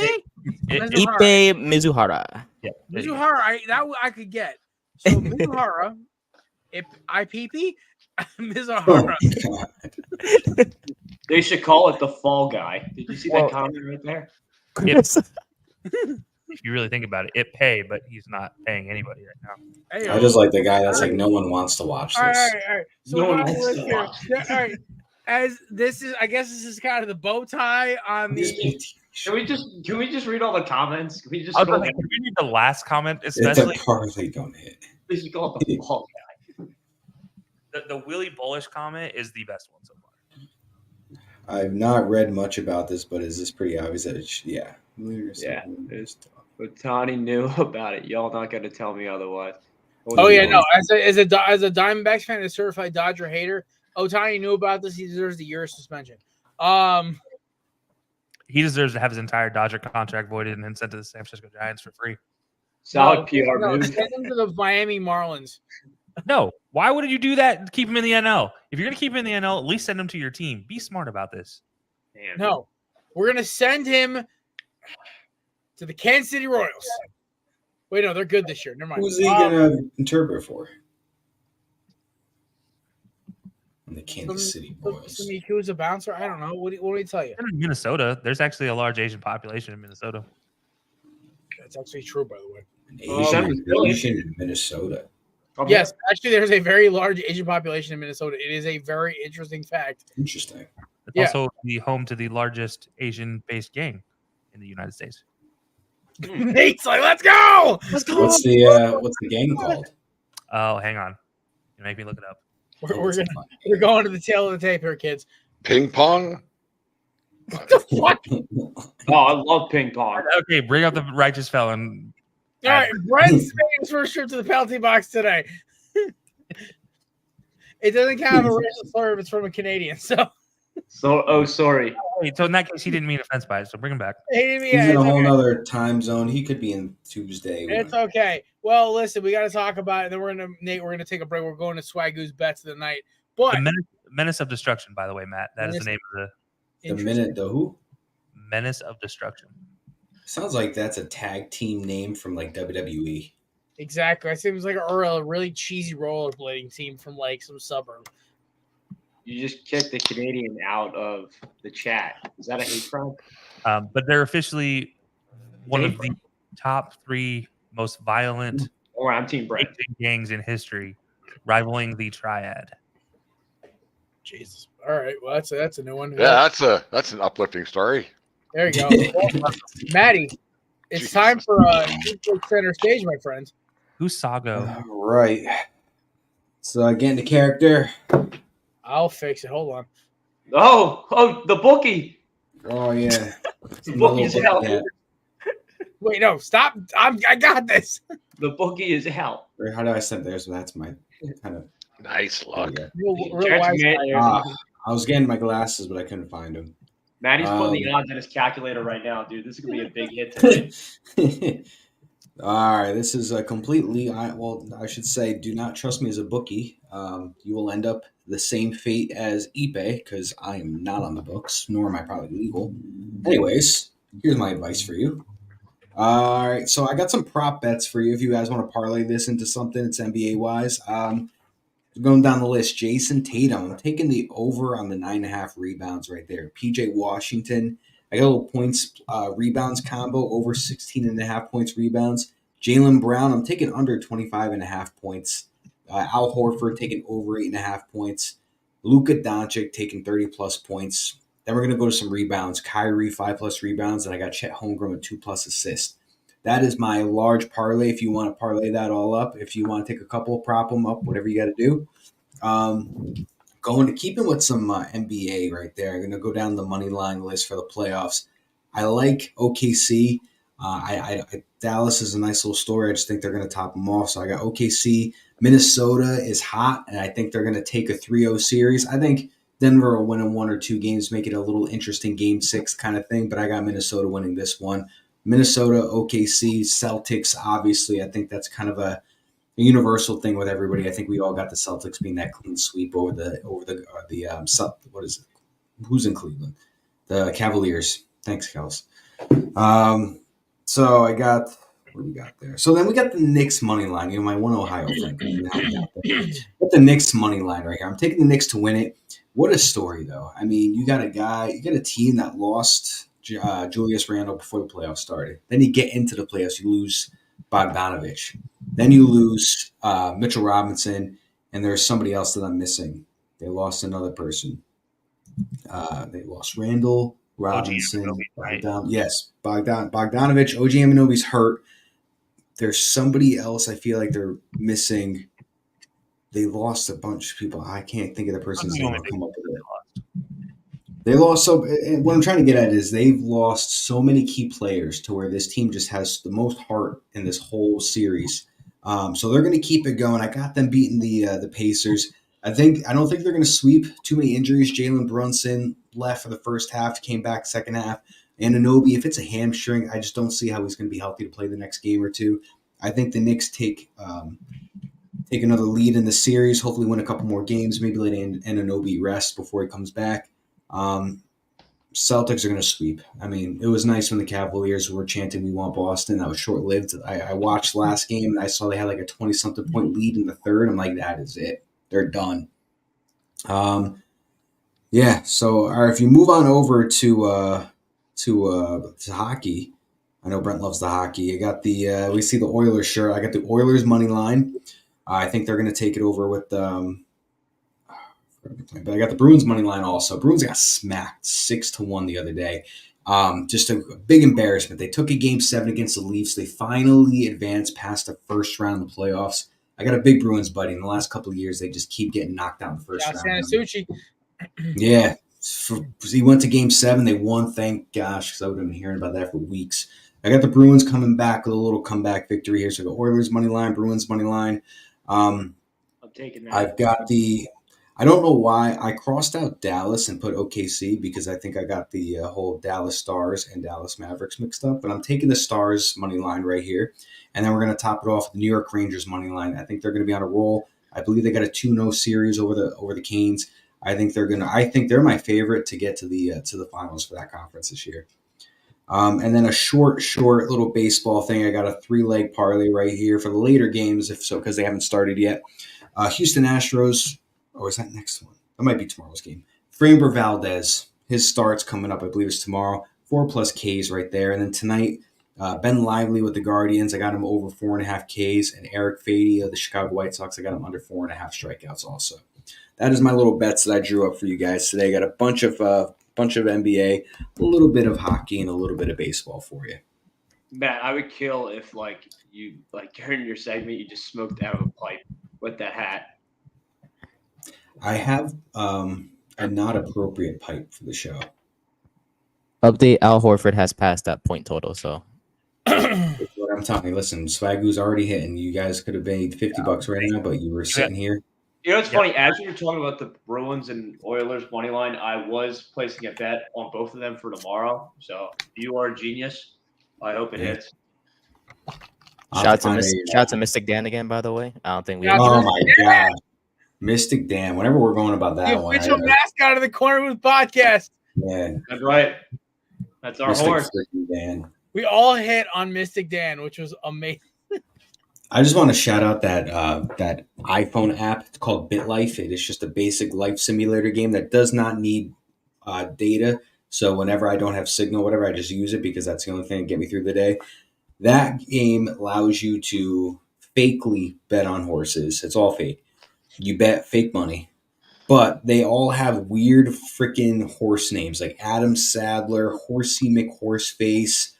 Mizuhara. Yeah, Mizuhara. I could get. So Mizuhara, Ipe Mizuhara. They should call it the fall guy. Did you see that comment right there? Yes. If you really think about it, it pay, but he's not paying anybody right now. Hey, I just like the guy that's like, no one wants to watch this. All right. So no one wants to watch this. All right. As this is, I guess this is kind of the bow tie on the. Can we just read all the comments? Can we just? Can we read the last comment, especially? It's a parlay don't hit. They should call it the fall guy. The Willie Bullish comment is the best one so far. I've not read much about this, but is this pretty obvious? Yeah. Ohtani knew about it. Y'all not going to tell me otherwise. No. As a Diamondbacks fan, a certified Dodger hater, Ohtani knew about this. He deserves the year of suspension. he deserves to have his entire Dodger contract voided and then sent to the San Francisco Giants for free. Solid PR no, move. send him to the Miami Marlins. No, why would you do that? Keep him in the NL. If you're going to keep him in the NL, at least send him to your team. Be smart about this. Damn. No, we're going to send him to the Kansas City Royals. Wait, no, they're good this year. Never mind. Who's he gonna interpret for? The Kansas City Royals. Some Yakuza bouncer. I don't know. What do you tell you? In Minnesota, there's actually a large Asian population in Minnesota. That's actually true, by the way. An Asian in Minnesota. Yes, actually, there's a very large Asian population in Minnesota. It is a very interesting fact. Interesting. It's also the home to the largest Asian-based gang in the United States. Nate's like, let's go! What's the gang called? Oh, hang on. You make me look it up. We're going to the tail of the tape here, kids. Ping pong. What the fuck? Oh, I love ping pong. Okay, bring up the righteous felon. All right, Brent's made his first trip to the penalty box today. It doesn't count a racial slur if it's from a Canadian. Sorry. Wait, so in that case, he didn't mean offense by it, so bring him back. He's in a whole other time zone. He could be in Tuesday. It's okay. Well, listen, we got to talk about it. Then we're gonna take a break. We're going to Swagoo's bets of the night. But the Menace of Destruction, by the way, Matt. That is the name of the who? Menace of Destruction. Sounds like that's a tag team name from like WWE. Exactly. It seems like a really cheesy rollerblading team from like some suburb. You just kicked the Canadian out of the chat. Is that a hate crime? But they're officially one of the top 3 most violent I'm Team Brent. gangs in history, rivaling the Triad. Jesus. All right. Well, that's a new one. Yeah, that's an uplifting story. There you go. Well, Maddie, it's time for center stage, my friend. Who's Sago? All right. So get into character. I'll fix it. Hold on. Oh, the bookie. Oh yeah. The bookie's hell. Wait, no, stop. I got this. The bookie is hell. How do I set there? So that's my kind of nice luck. I was getting my glasses, but I couldn't find them. Maddie's putting the odds in his calculator right now, dude. This is gonna be a big hit today. All right, this is a completely. I should say, do not trust me as a bookie. You will end up the same fate as Ipe because I am not on the books, nor am I probably legal. Anyways, here's my advice for you. All right, so I got some prop bets for you. If you guys want to parlay this into something, it's NBA wise. Going down the list, Jason Tatum. I'm taking the over on the 9.5 rebounds right there. PJ Washington. I got a little points rebounds combo over 16.5 points rebounds. Jaylen Brown. I'm taking under 25.5 points. Al Horford taking over 8.5 points. Luka Doncic taking 30+ points. Then we're going to go to some rebounds. Kyrie 5+ rebounds, and I got Chet Holmgren with 2+ assists. That is my large parlay. If you want to parlay that all up, if you want to take a couple, prop them up, whatever you got to do. Going to keeping with some NBA right there. I'm going to go down the money line list for the playoffs. I like OKC. Dallas is a nice little story. I just think they're going to top them off. So I got OKC. Minnesota is hot, and I think they're going to take a 3-0 series. I think Denver will win in 1 or 2 games, make it a little interesting Game 6 kind of thing, but I got Minnesota winning this one. Minnesota, OKC, Celtics, obviously. I think that's kind of a universal thing with everybody. I think we all got the Celtics being that clean sweep over the what is it? Who's in Cleveland? The Cavaliers. Thanks, Kels. So I got what do we got there? So then we got the Knicks money line. You know, my one Ohio friend. Got the Knicks money line right here. I'm taking the Knicks to win it. What a story, though. I mean, you got a team that lost Julius Randle before the playoffs started. Then you get into the playoffs, you lose Bogdanovich. Then you lose Mitchell Robinson, and there's somebody else that I'm missing. They lost another person. They lost Randle, Robinson, right? Yes, Bogdanovich. OG Anunoby's hurt. There's somebody else I feel like they're missing. They lost a bunch of people. I can't think of the person's name. I'll come up with it. They lost so. What I'm trying to get at is they've lost so many key players to where this team just has the most heart in this whole series. So they're going to keep it going. I got them beating the Pacers. I don't think they're going to sweep. Too many injuries. Jalen Brunson left for the first half, came back second half. Anunoby, if it's a hamstring, I just don't see how he's going to be healthy to play the next game or two. I think the Knicks take another lead in the series, hopefully win a couple more games, maybe let Anunoby rest before he comes back. Celtics are going to sweep. I mean, it was nice when the Cavaliers were chanting, "We want Boston." That was short-lived. I watched last game, and I saw they had like a 20-something point lead in the third. I'm like, that is it. They're done. Yeah, so if you move on over to hockey, I know Brent loves the hockey. I got we see the Oilers shirt. I got the Oilers money line. I think they're going to take it over with but I got the Bruins money line also. Bruins got smacked 6-1 the other day. Just a big embarrassment. They took a game 7 against the Leafs. They finally advanced past the first round of the playoffs. I got a big Bruins buddy. In the last couple of years, they just keep getting knocked out in the first round. Sanasucci. Yeah. He went to game 7. They won, thank gosh, because I would have been hearing about that for weeks. I got the Bruins coming back with a little comeback victory here. So I got Oilers money line, Bruins money line. I'm taking that. I've got I don't know why I crossed out Dallas and put OKC because I think I got the whole Dallas Stars and Dallas Mavericks mixed up. But I'm taking the Stars money line right here. And then we're going to top it off with the New York Rangers money line. I think they're going to be on a roll. I believe they got a 2-0 series over the Canes. I think they're my favorite to get to the finals for that conference this year. And then a short little baseball thing. I got a 3-leg parlay right here for the later games, because they haven't started yet. Houston Astros. Or is that next one? That might be tomorrow's game. Framber Valdez, his start's coming up. I believe it's tomorrow. 4+ Ks right there. And then tonight, Ben Lively with the Guardians. I got him over 4.5 Ks. And Eric Fady of the Chicago White Sox. I got him under 4.5 strikeouts also. That is my little bets that I drew up for you guys today. Got a bunch of NBA, a little bit of hockey, and a little bit of baseball for you. Matt, I would kill if you during your segment you just smoked out of a pipe with that hat. I have a not appropriate pipe for the show. Update: Al Horford has passed that point total. So what I'm telling you, listen, Swagu's already hitting. You guys could have made $50 right now, but you were sitting here. You know, it's funny. As you were talking about the Bruins and Oilers money line, I was placing a bet on both of them for tomorrow. So you are a genius. I hope it hits. Shout out to Mystic Dan again, by the way. I don't think we. Oh my god. Mystic Dan. Whenever we're going about that one. The official mascot of the Korner Booth podcast. Yeah. That's right. That's our Mystic horse. Dan. We all hit on Mystic Dan, which was amazing. I just want to shout out that iPhone app. It's called BitLife. It is just a basic life simulator game that does not need data. So whenever I don't have signal, whatever, I just use it because that's the only thing that get me through the day. That game allows you to fakely bet on horses. It's all fake. You bet fake money, but they all have weird freaking horse names like Adam Sadler, Horsey McHorseface,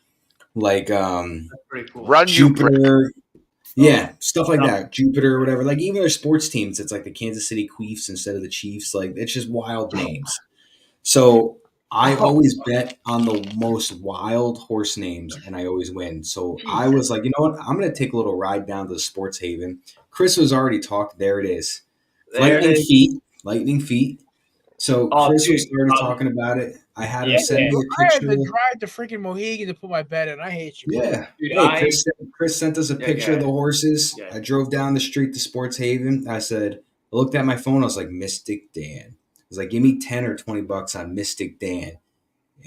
like That's pretty cool. Run Jupiter. Yeah, stuff like that. Jupiter or whatever. Like even their sports teams, it's like the Kansas City Chiefs instead of the Chiefs. Like it's just wild names. So I always bet on the most wild horse names, and I always win. So I was like, you know what? I'm going to take a little ride down to the Sports Haven. Chris was already talked. There it is. Lightning feet. So Chris was already talking about it. I had him send me a picture. I had to drive to freaking Mohegan to put my bet in. I hate you. Yeah. Dude, hey, Chris sent us a picture of the horses. Yeah. I drove down the street to Sports Haven. I looked at my phone. I was like, Mystic Dan. I was like, give me 10 or $20 on Mystic Dan.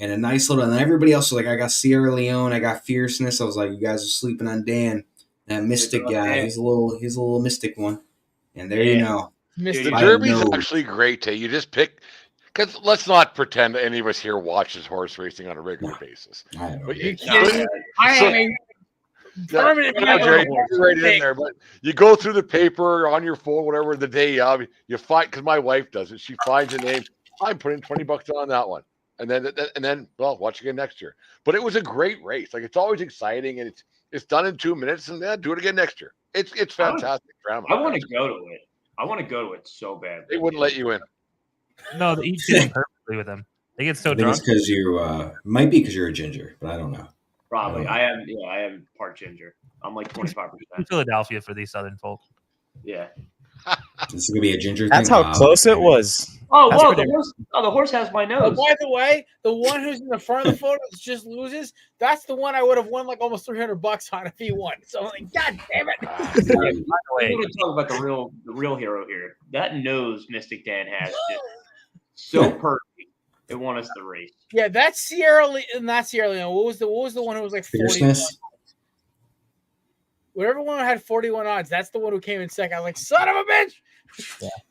And a nice little, and everybody else was like, I got Sierra Leone. I got Fierceness. I was like, you guys are sleeping on Dan. That Mystic guy. He's a little mystic one. And there you know. The Derby's actually great, Tay. You just pick, because let's not pretend that any of us here watches horse racing on a regular basis. I know. But I am a permanent right in there. But you go through the paper on your phone, whatever the day of, you find, because my wife does it. She finds a name. I'm putting $20 on that one, and then well, watch again next year. But it was a great race. Like it's always exciting, and it's done in 2 minutes, and then do it again next year. It's fantastic drama. I want to go to it. I want to go to it so bad. They wouldn't let you in. No, they eat it perfectly with them. They get so drunk. It's because you might be because you're a ginger, but I don't know. Probably. I am part ginger. I'm like 25%. Philadelphia for these Southern folk. Yeah. This is gonna be a ginger That's thing. how close it was. Oh, That's whoa! pretty- The horse has my Oh, nose. by the way, the one who's in the front of the photo just loses. That's the one I would have won like almost $300 on if he won. So I'm like, God damn it! By the way, We're going to talk about the real hero here. That nose Mystic Dan has just so perfect. It won us the race. Yeah, that's not Sierra Leone. What was the one who was like 41? Fierceness. Whatever one had 41 odds, that's the one who came in second. I was like, son of a bitch!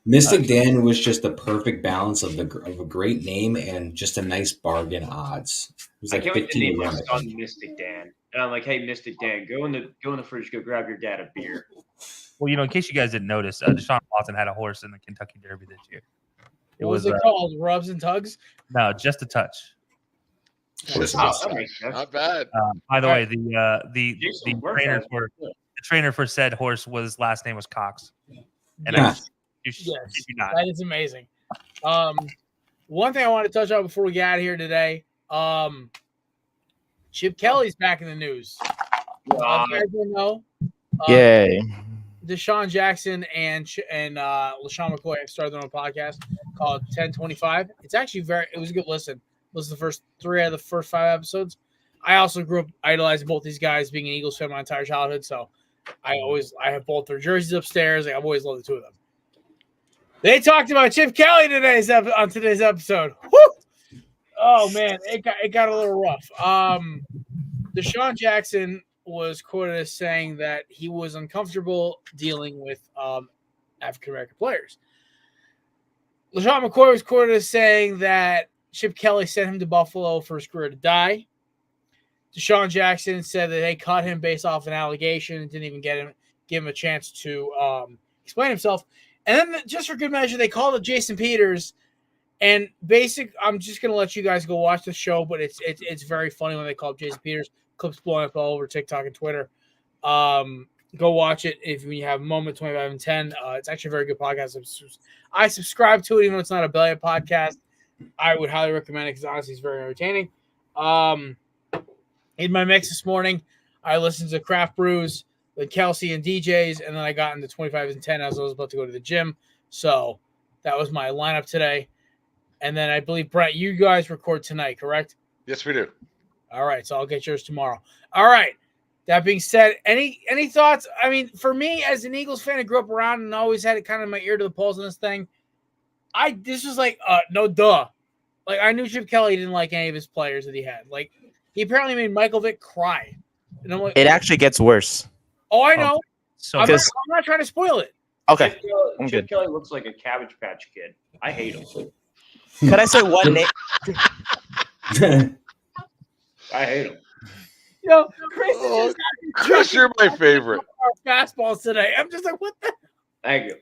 Mystic Dan was just the perfect balance of a great name and just a nice bargain odds. It was like I can't wait to 15 name to my 1. I son think. Mystic Dan. And I'm like, hey, Mystic Dan, go in the fridge, go grab your dad a beer. well, in case you guys didn't notice, Deshaun Watson had a horse in the Kentucky Derby this year. What was it called? Rubs and Tugs? No, just a touch. Just Oh, us. that makes sense. Not bad. By the All way, right. the Jason trainer for said horse last name was Cox. And Yeah. you Yes, not. that is amazing. One thing I want to touch on before we get out of here today, Chip Kelly's back in the news. You guys will know. Yay. Deshaun Jackson and LaShawn McCoy have started their own podcast called 1025. It's actually it was a good listen. Listen to the first 3 out of the first 5 episodes. I also grew up idolizing both these guys, being an Eagles fan my entire childhood. So I have both their jerseys upstairs. I've always loved the two of them. They talked about Chip Kelly on today's episode. Woo! Oh man, it got a little rough. Deshaun Jackson was quoted as saying that he was uncomfortable dealing with African American players. LaShawn McCoy was quoted as saying that Chip Kelly sent him to Buffalo for his career to die. Deshaun Jackson said that they cut him based off an allegation and didn't even give him a chance to explain himself. And then, just for good measure, they called up Jason Peters. And I'm just gonna let you guys go watch the show, but it's very funny when they call up Jason Peters. Clips blowing up all over TikTok and Twitter. Go watch it if you have a moment. 25 and 10. It's actually a very good podcast. I subscribe to it, even though it's not a Belly podcast. I would highly recommend it because honestly, it's very entertaining. In my mix this morning, I listened to Craft Brews, the Kelsey and DJs, and then I got into 25 and 10 as I was about to go to the gym. So that was my lineup today. And then I believe, Brent, you guys record tonight, correct? Yes, we do. All right, so I'll get yours tomorrow. All right. That being said, any thoughts? I mean, for me, as an Eagles fan, I grew up around and always had it kind of in my ear to the pulse on this thing. This was like, no duh. Like, I knew Chip Kelly didn't like any of his players that he had. Like, he apparently made Michael Vick cry. And I'm like, It actually gets worse. oh, I know. So I'm not trying to spoil it. Okay. Chip Kelly looks like a Cabbage Patch Kid. I hate him. Could I say one name? I hate him. Yo, Chris, Oh, Chris, you're my favorite. our fastballs today. I'm just like, what the? Thank you.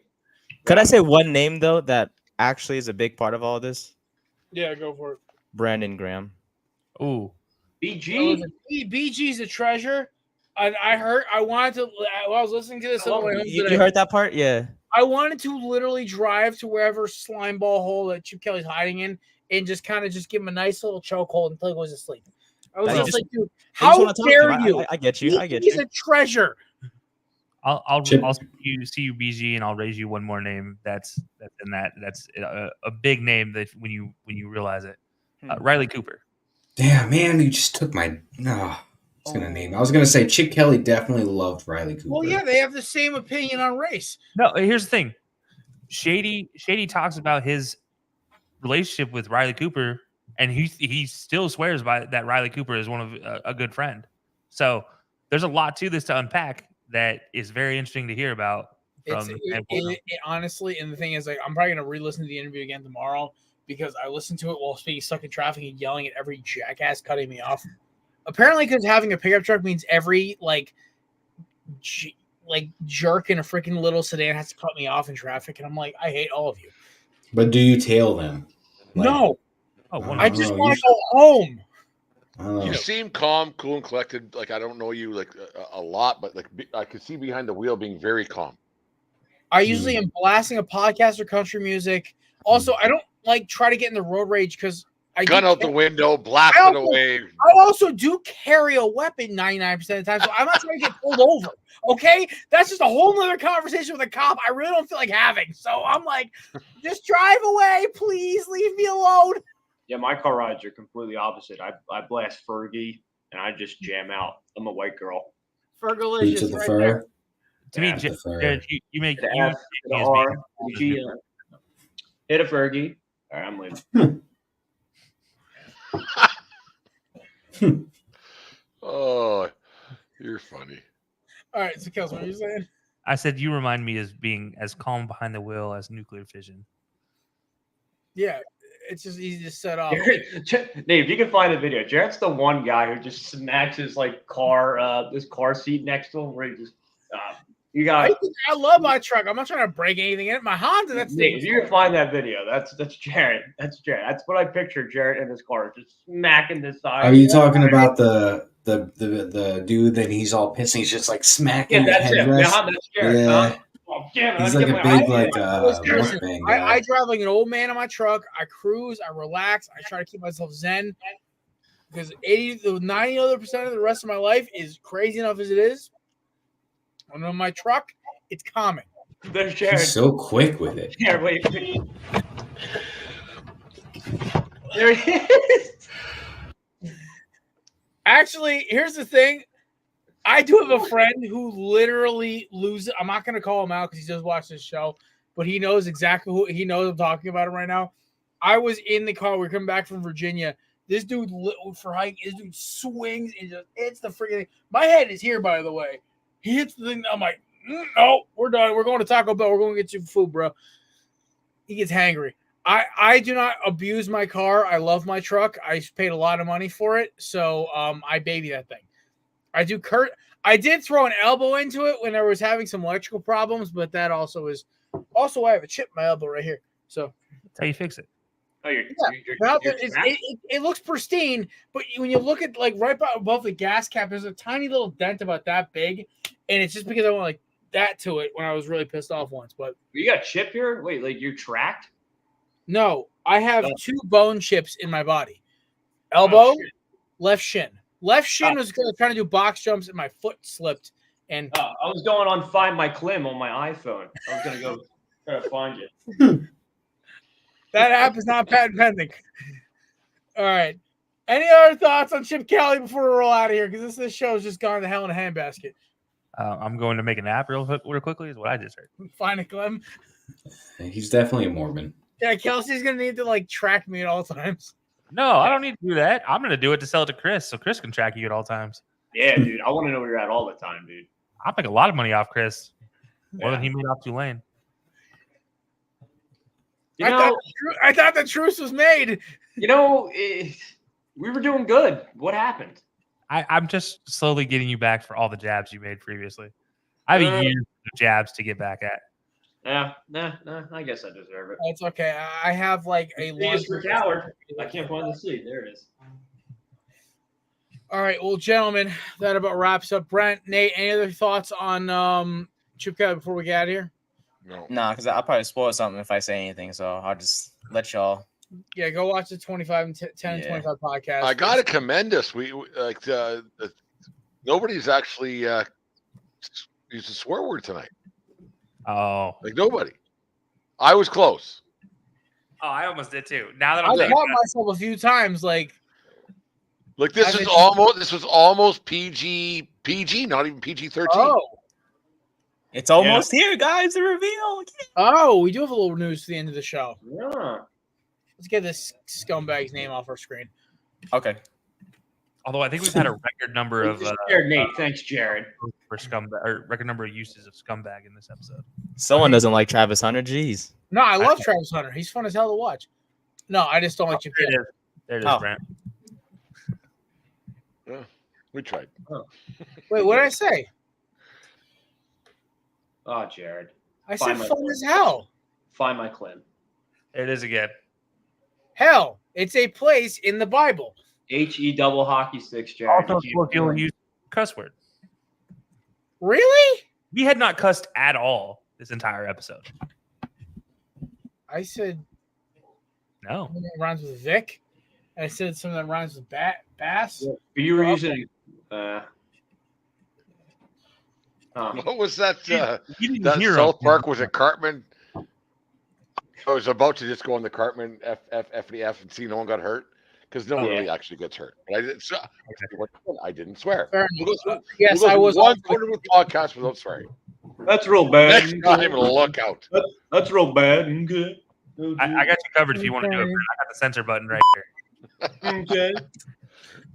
Could I say one name though that actually is a big part of all this? Yeah, go for it. Brandon Graham. ooh. BG. BG's a treasure. And I wanted to, while I was listening to this on the way home You today, heard that part? Yeah. I wanted to literally drive to wherever slime ball hole that Chip Kelly's hiding in and just kind of just give him a nice little chokehold until he goes to sleep. I was Now you just just- like, dude, I just how wanna talk to dare him. you? I get you. I get He's you. a treasure. I'll Chip- see you BG, and I'll raise you one more name. That's a big name that when you realize it. Riley Cooper. Damn, man, you just took my. No, I was gonna name. I was gonna say Chip Kelly definitely loved Riley Cooper. Well, yeah, they have the same opinion on race. No, here's the thing. Shady talks about his relationship with Riley Cooper, and he still swears by that Riley Cooper is one of a good friend. So there's a lot to this to unpack that is very interesting to hear about. Honestly, and the thing is, like, I'm probably gonna re-listen to the interview again tomorrow because I listened to it while being stuck in traffic and yelling at every jackass cutting me off. Apparently, because having a pickup truck means every jerk in a freaking little sedan has to cut me off in traffic, and I'm like, I hate all of you. But do you tail them? No, I don't just know, want you to go home. I don't know. You seem calm, cool, and collected. Like I don't know you like a lot, but like I could see behind the wheel being very calm. I usually am blasting a podcast or country music. Also, I don't try to get in the road rage because Gun out the window, blast it away. I also do carry a weapon 99% of the time, so I'm not trying to get pulled over. Okay, that's just a whole nother conversation with a cop I really don't feel like having. So I'm like, just drive away, please, leave me alone. Yeah, my car rides are completely opposite. I blast Fergie and I just jam out. I'm a white girl. Fergalicious the right fur. there. To me, Jared, you make the you F, the R, the G. Hit a Fergie. All right, I'm leaving. Oh, you're funny. All right, so Kels, what are you saying? I said you remind me as being as calm behind the wheel as nuclear fission. Yeah, it's just easy to set off. Nate, if you can find the video, Jared's the one guy who just smacks his car seat next to him where he just you got. I love my truck. I'm not trying to break anything in it. My Honda. That's Nate, if you can find that video, that's Jared. That's Jared. That's what I picture Jared in his car, just smacking the side. Are you talking about the dude that he's all pissed? He's just like smacking the headrest. That's Jared. Yeah. He's like a big I drive like an old man in my truck. I cruise. I relax. I try to keep myself zen because 90 other percent of the rest of my life is crazy enough as it is. When I'm in my truck, it's calming. There's Jared. He's so quick with it. Jared, wait. There he is. Actually, here's the thing. I do have a friend who literally loses. I'm not going to call him out because he does watch this show, but he knows exactly who he knows. I'm talking about him right now. I was in the car. We're coming back from Virginia. This dude for hiking. This dude swings and just hits the freaking thing. My head is here, by the way. He hits the thing. I'm like, no, we're done. We're going to Taco Bell. We're going to get you food, bro. He gets hangry. I do not abuse my car. I love my truck. I paid a lot of money for it, so I baby that thing. I did throw an elbow into it when I was having some electrical problems, but that also is also why I have a chip in my elbow right here. So that's how you fix it. Oh, it looks pristine, but when you look at like right above the gas cap, there's a tiny little dent about that big, and it's just because I went like that to it when I was really pissed off once. But you got a chip here? Wait, like you're tracked? No, I have 2 bone chips in my body. Elbow, left shin. Left shin was trying to do box jumps, and my foot slipped. And I was going on Find My Clim on my iPhone. I was gonna go try to find you. That app is not patent pending. All right. Any other thoughts on Chip Kelly before we roll out of here? Because this show has just gone to hell in a handbasket. I'm going to make a nap real quickly, is what I just heard. Find a Clem. He's definitely a Mormon. Yeah, Kelsey's going to need to like track me at all times. No, I don't need to do that. I'm going to do it to sell it to Chris so Chris can track you at all times. Yeah, dude. I want to know where you're at all the time, dude. I'll make a lot of money off Chris. More than he made off Tulane. I thought the truce was made. You know, we were doing good. What happened? I'm just slowly getting you back for all the jabs you made previously. I have a year of jabs to get back at. Yeah, I guess I deserve it. That's okay. I have like a long for coward. I can't find the seat. There it is. All right, well, gentlemen, that about wraps up. Brent, Nate, any other thoughts on Chip Kelly before we get out of here? No, because I'll probably spoil something if I say anything. So I'll just let y'all. Yeah, go watch the 25 and 10 and 25 podcast. I gotta commend us. We like nobody's actually used a swear word tonight. Oh, like nobody. I was close. Oh, I almost did too. Now that I caught myself a few times, like this was almost PG, not even PG-13. Oh. It's almost here, guys. The reveal. Oh, we do have a little news for the end of the show. Yeah. Let's get this scumbag's name off our screen. Okay. Although I think we've had a record number of Nate. Thanks, Jared. For scumbag, or record number of uses of scumbag in this episode. Someone doesn't like Travis Hunter. Jeez. No, I love Travis Hunter. He's fun as hell to watch. No, I just don't like Chip Kelly. There it is, Brent. Yeah, we tried. Oh. Wait, what did I say? Oh, Jared. I said fun as hell. Find My Clim. There it is again. Hell, it's a place in the Bible. HE double hockey sticks, Jared. Also, Scorpio used cuss word. Really? We had not cussed at all this entire episode. I said no. It rhymes with Vic. and I said something that rhymes with bass. Yeah. You were using. What was that? You didn't That hear South him. Park, was it Cartman? I was about to just go on the Cartman F and see no one got hurt because no one really actually gets hurt. But I didn't swear. Yes, I was one Korner Booth podcast without swearing. That's real bad. Next time, look out. That's real bad. Okay. I got you covered if you want to do it. I got the censor button right here. Okay.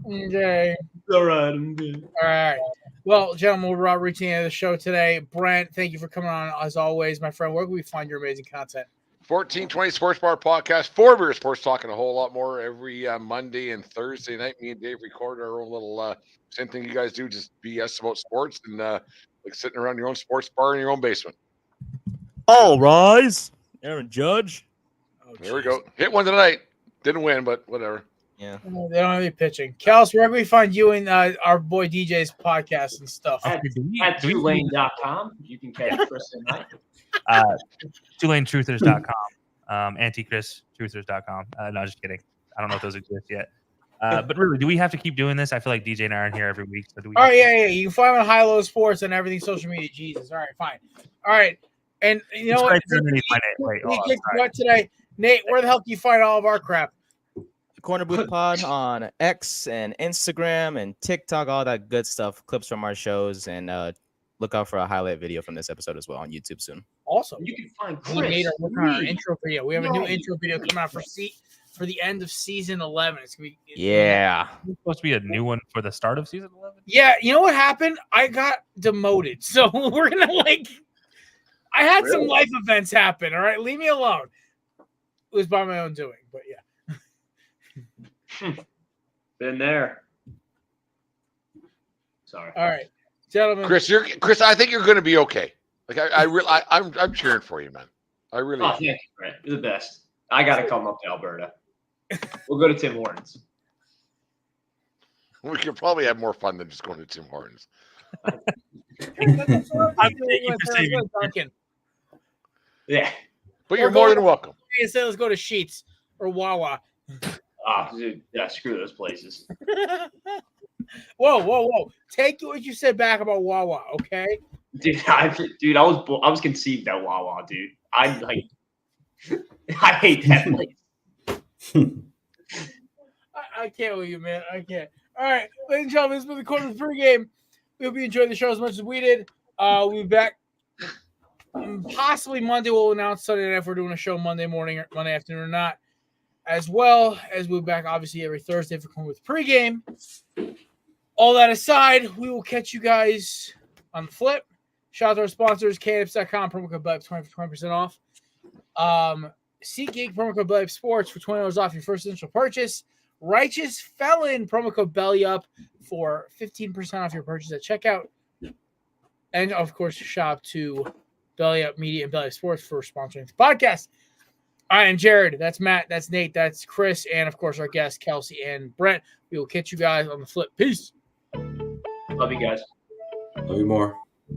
Okay. All right. I'm good. All right. Well, gentlemen, we're reaching the end of the show today. Brent, thank you for coming on as always, my friend. Where can we find your amazing content? 1420 Sports Bar Podcast, 4 Beer Sports, talking a whole lot more every Monday and Thursday night. Me and Dave record our own little same thing you guys do, just BS about sports and like sitting around your own sports bar in your own basement. All rise, Aaron Judge. Oh, there we go. Hit one tonight. Didn't win, but whatever. Yeah. They don't have any pitching. Kels, where can we find you and our boy DJ's podcast and stuff? At tulane.com. You can catch Chris tonight. TulaneTruthers.com. AntiChrisTruthers.com. No, just kidding. I don't know if those exist yet. But really, do we have to keep doing this? I feel like DJ and I are in here every week. So do we? All right, yeah. You can find me on High Low Sports and everything social media. Jesus. All right, fine. All right. And you know what? What today? Nate, where the hell can you find all of our crap? Korner Booth Pod on X and Instagram and TikTok, all that good stuff, clips from our shows, and look out for a highlight video from this episode as well on YouTube soon. Awesome. You can find Chris. Our intro video. We have a new Nice. intro video coming out for the end of season 11. It's gonna be Yeah. It's supposed to be a new one for the start of season 11. Yeah, you know what happened? I got demoted, so we're gonna I had some life events happen. All right, leave me alone. It was by my own doing, but yeah. Been there. Sorry. All right, gentlemen. Chris, I think you're going to be okay. Like I'm cheering for you, man. I really. Oh, thank you, Brent. You're the best. I got to come up to Alberta. We'll go to Tim Hortons. We could probably have more fun than just going to Tim Hortons. Yeah. But you're more than welcome. Instead, let's go to Sheetz or Wawa. Dude, yeah, screw those places. Whoa. Take what you said back about Wawa, okay? Dude, I was conceived at Wawa, dude. I hate that place. I can't with you, man. I can't. All right, ladies and gentlemen, this has been the Korner Pregame. We hope you enjoyed the show as much as we did. We'll be back possibly Monday. We'll announce Sunday night if we're doing a show Monday morning or Monday afternoon or not. As well as we'll be back, obviously, every Thursday for Korner Booth Pregame. All that aside, we will catch you guys on the flip. Shout out to our sponsors, KNIPS.com, promo code BLEB, 20% off. SeatGeek, promo code BLEB Sports for $20 off your first initial purchase. Righteous Felon, promo code BELLYUP for 15% off your purchase at checkout. And, of course, shop to Belly Up Media and Belly Up Sports for sponsoring the podcast. I am Jared. That's Matt. That's Nate. That's Chris. And, of course, our guests, Kelsey and Brent. We will catch you guys on the flip. Peace. Love you guys. Love you more.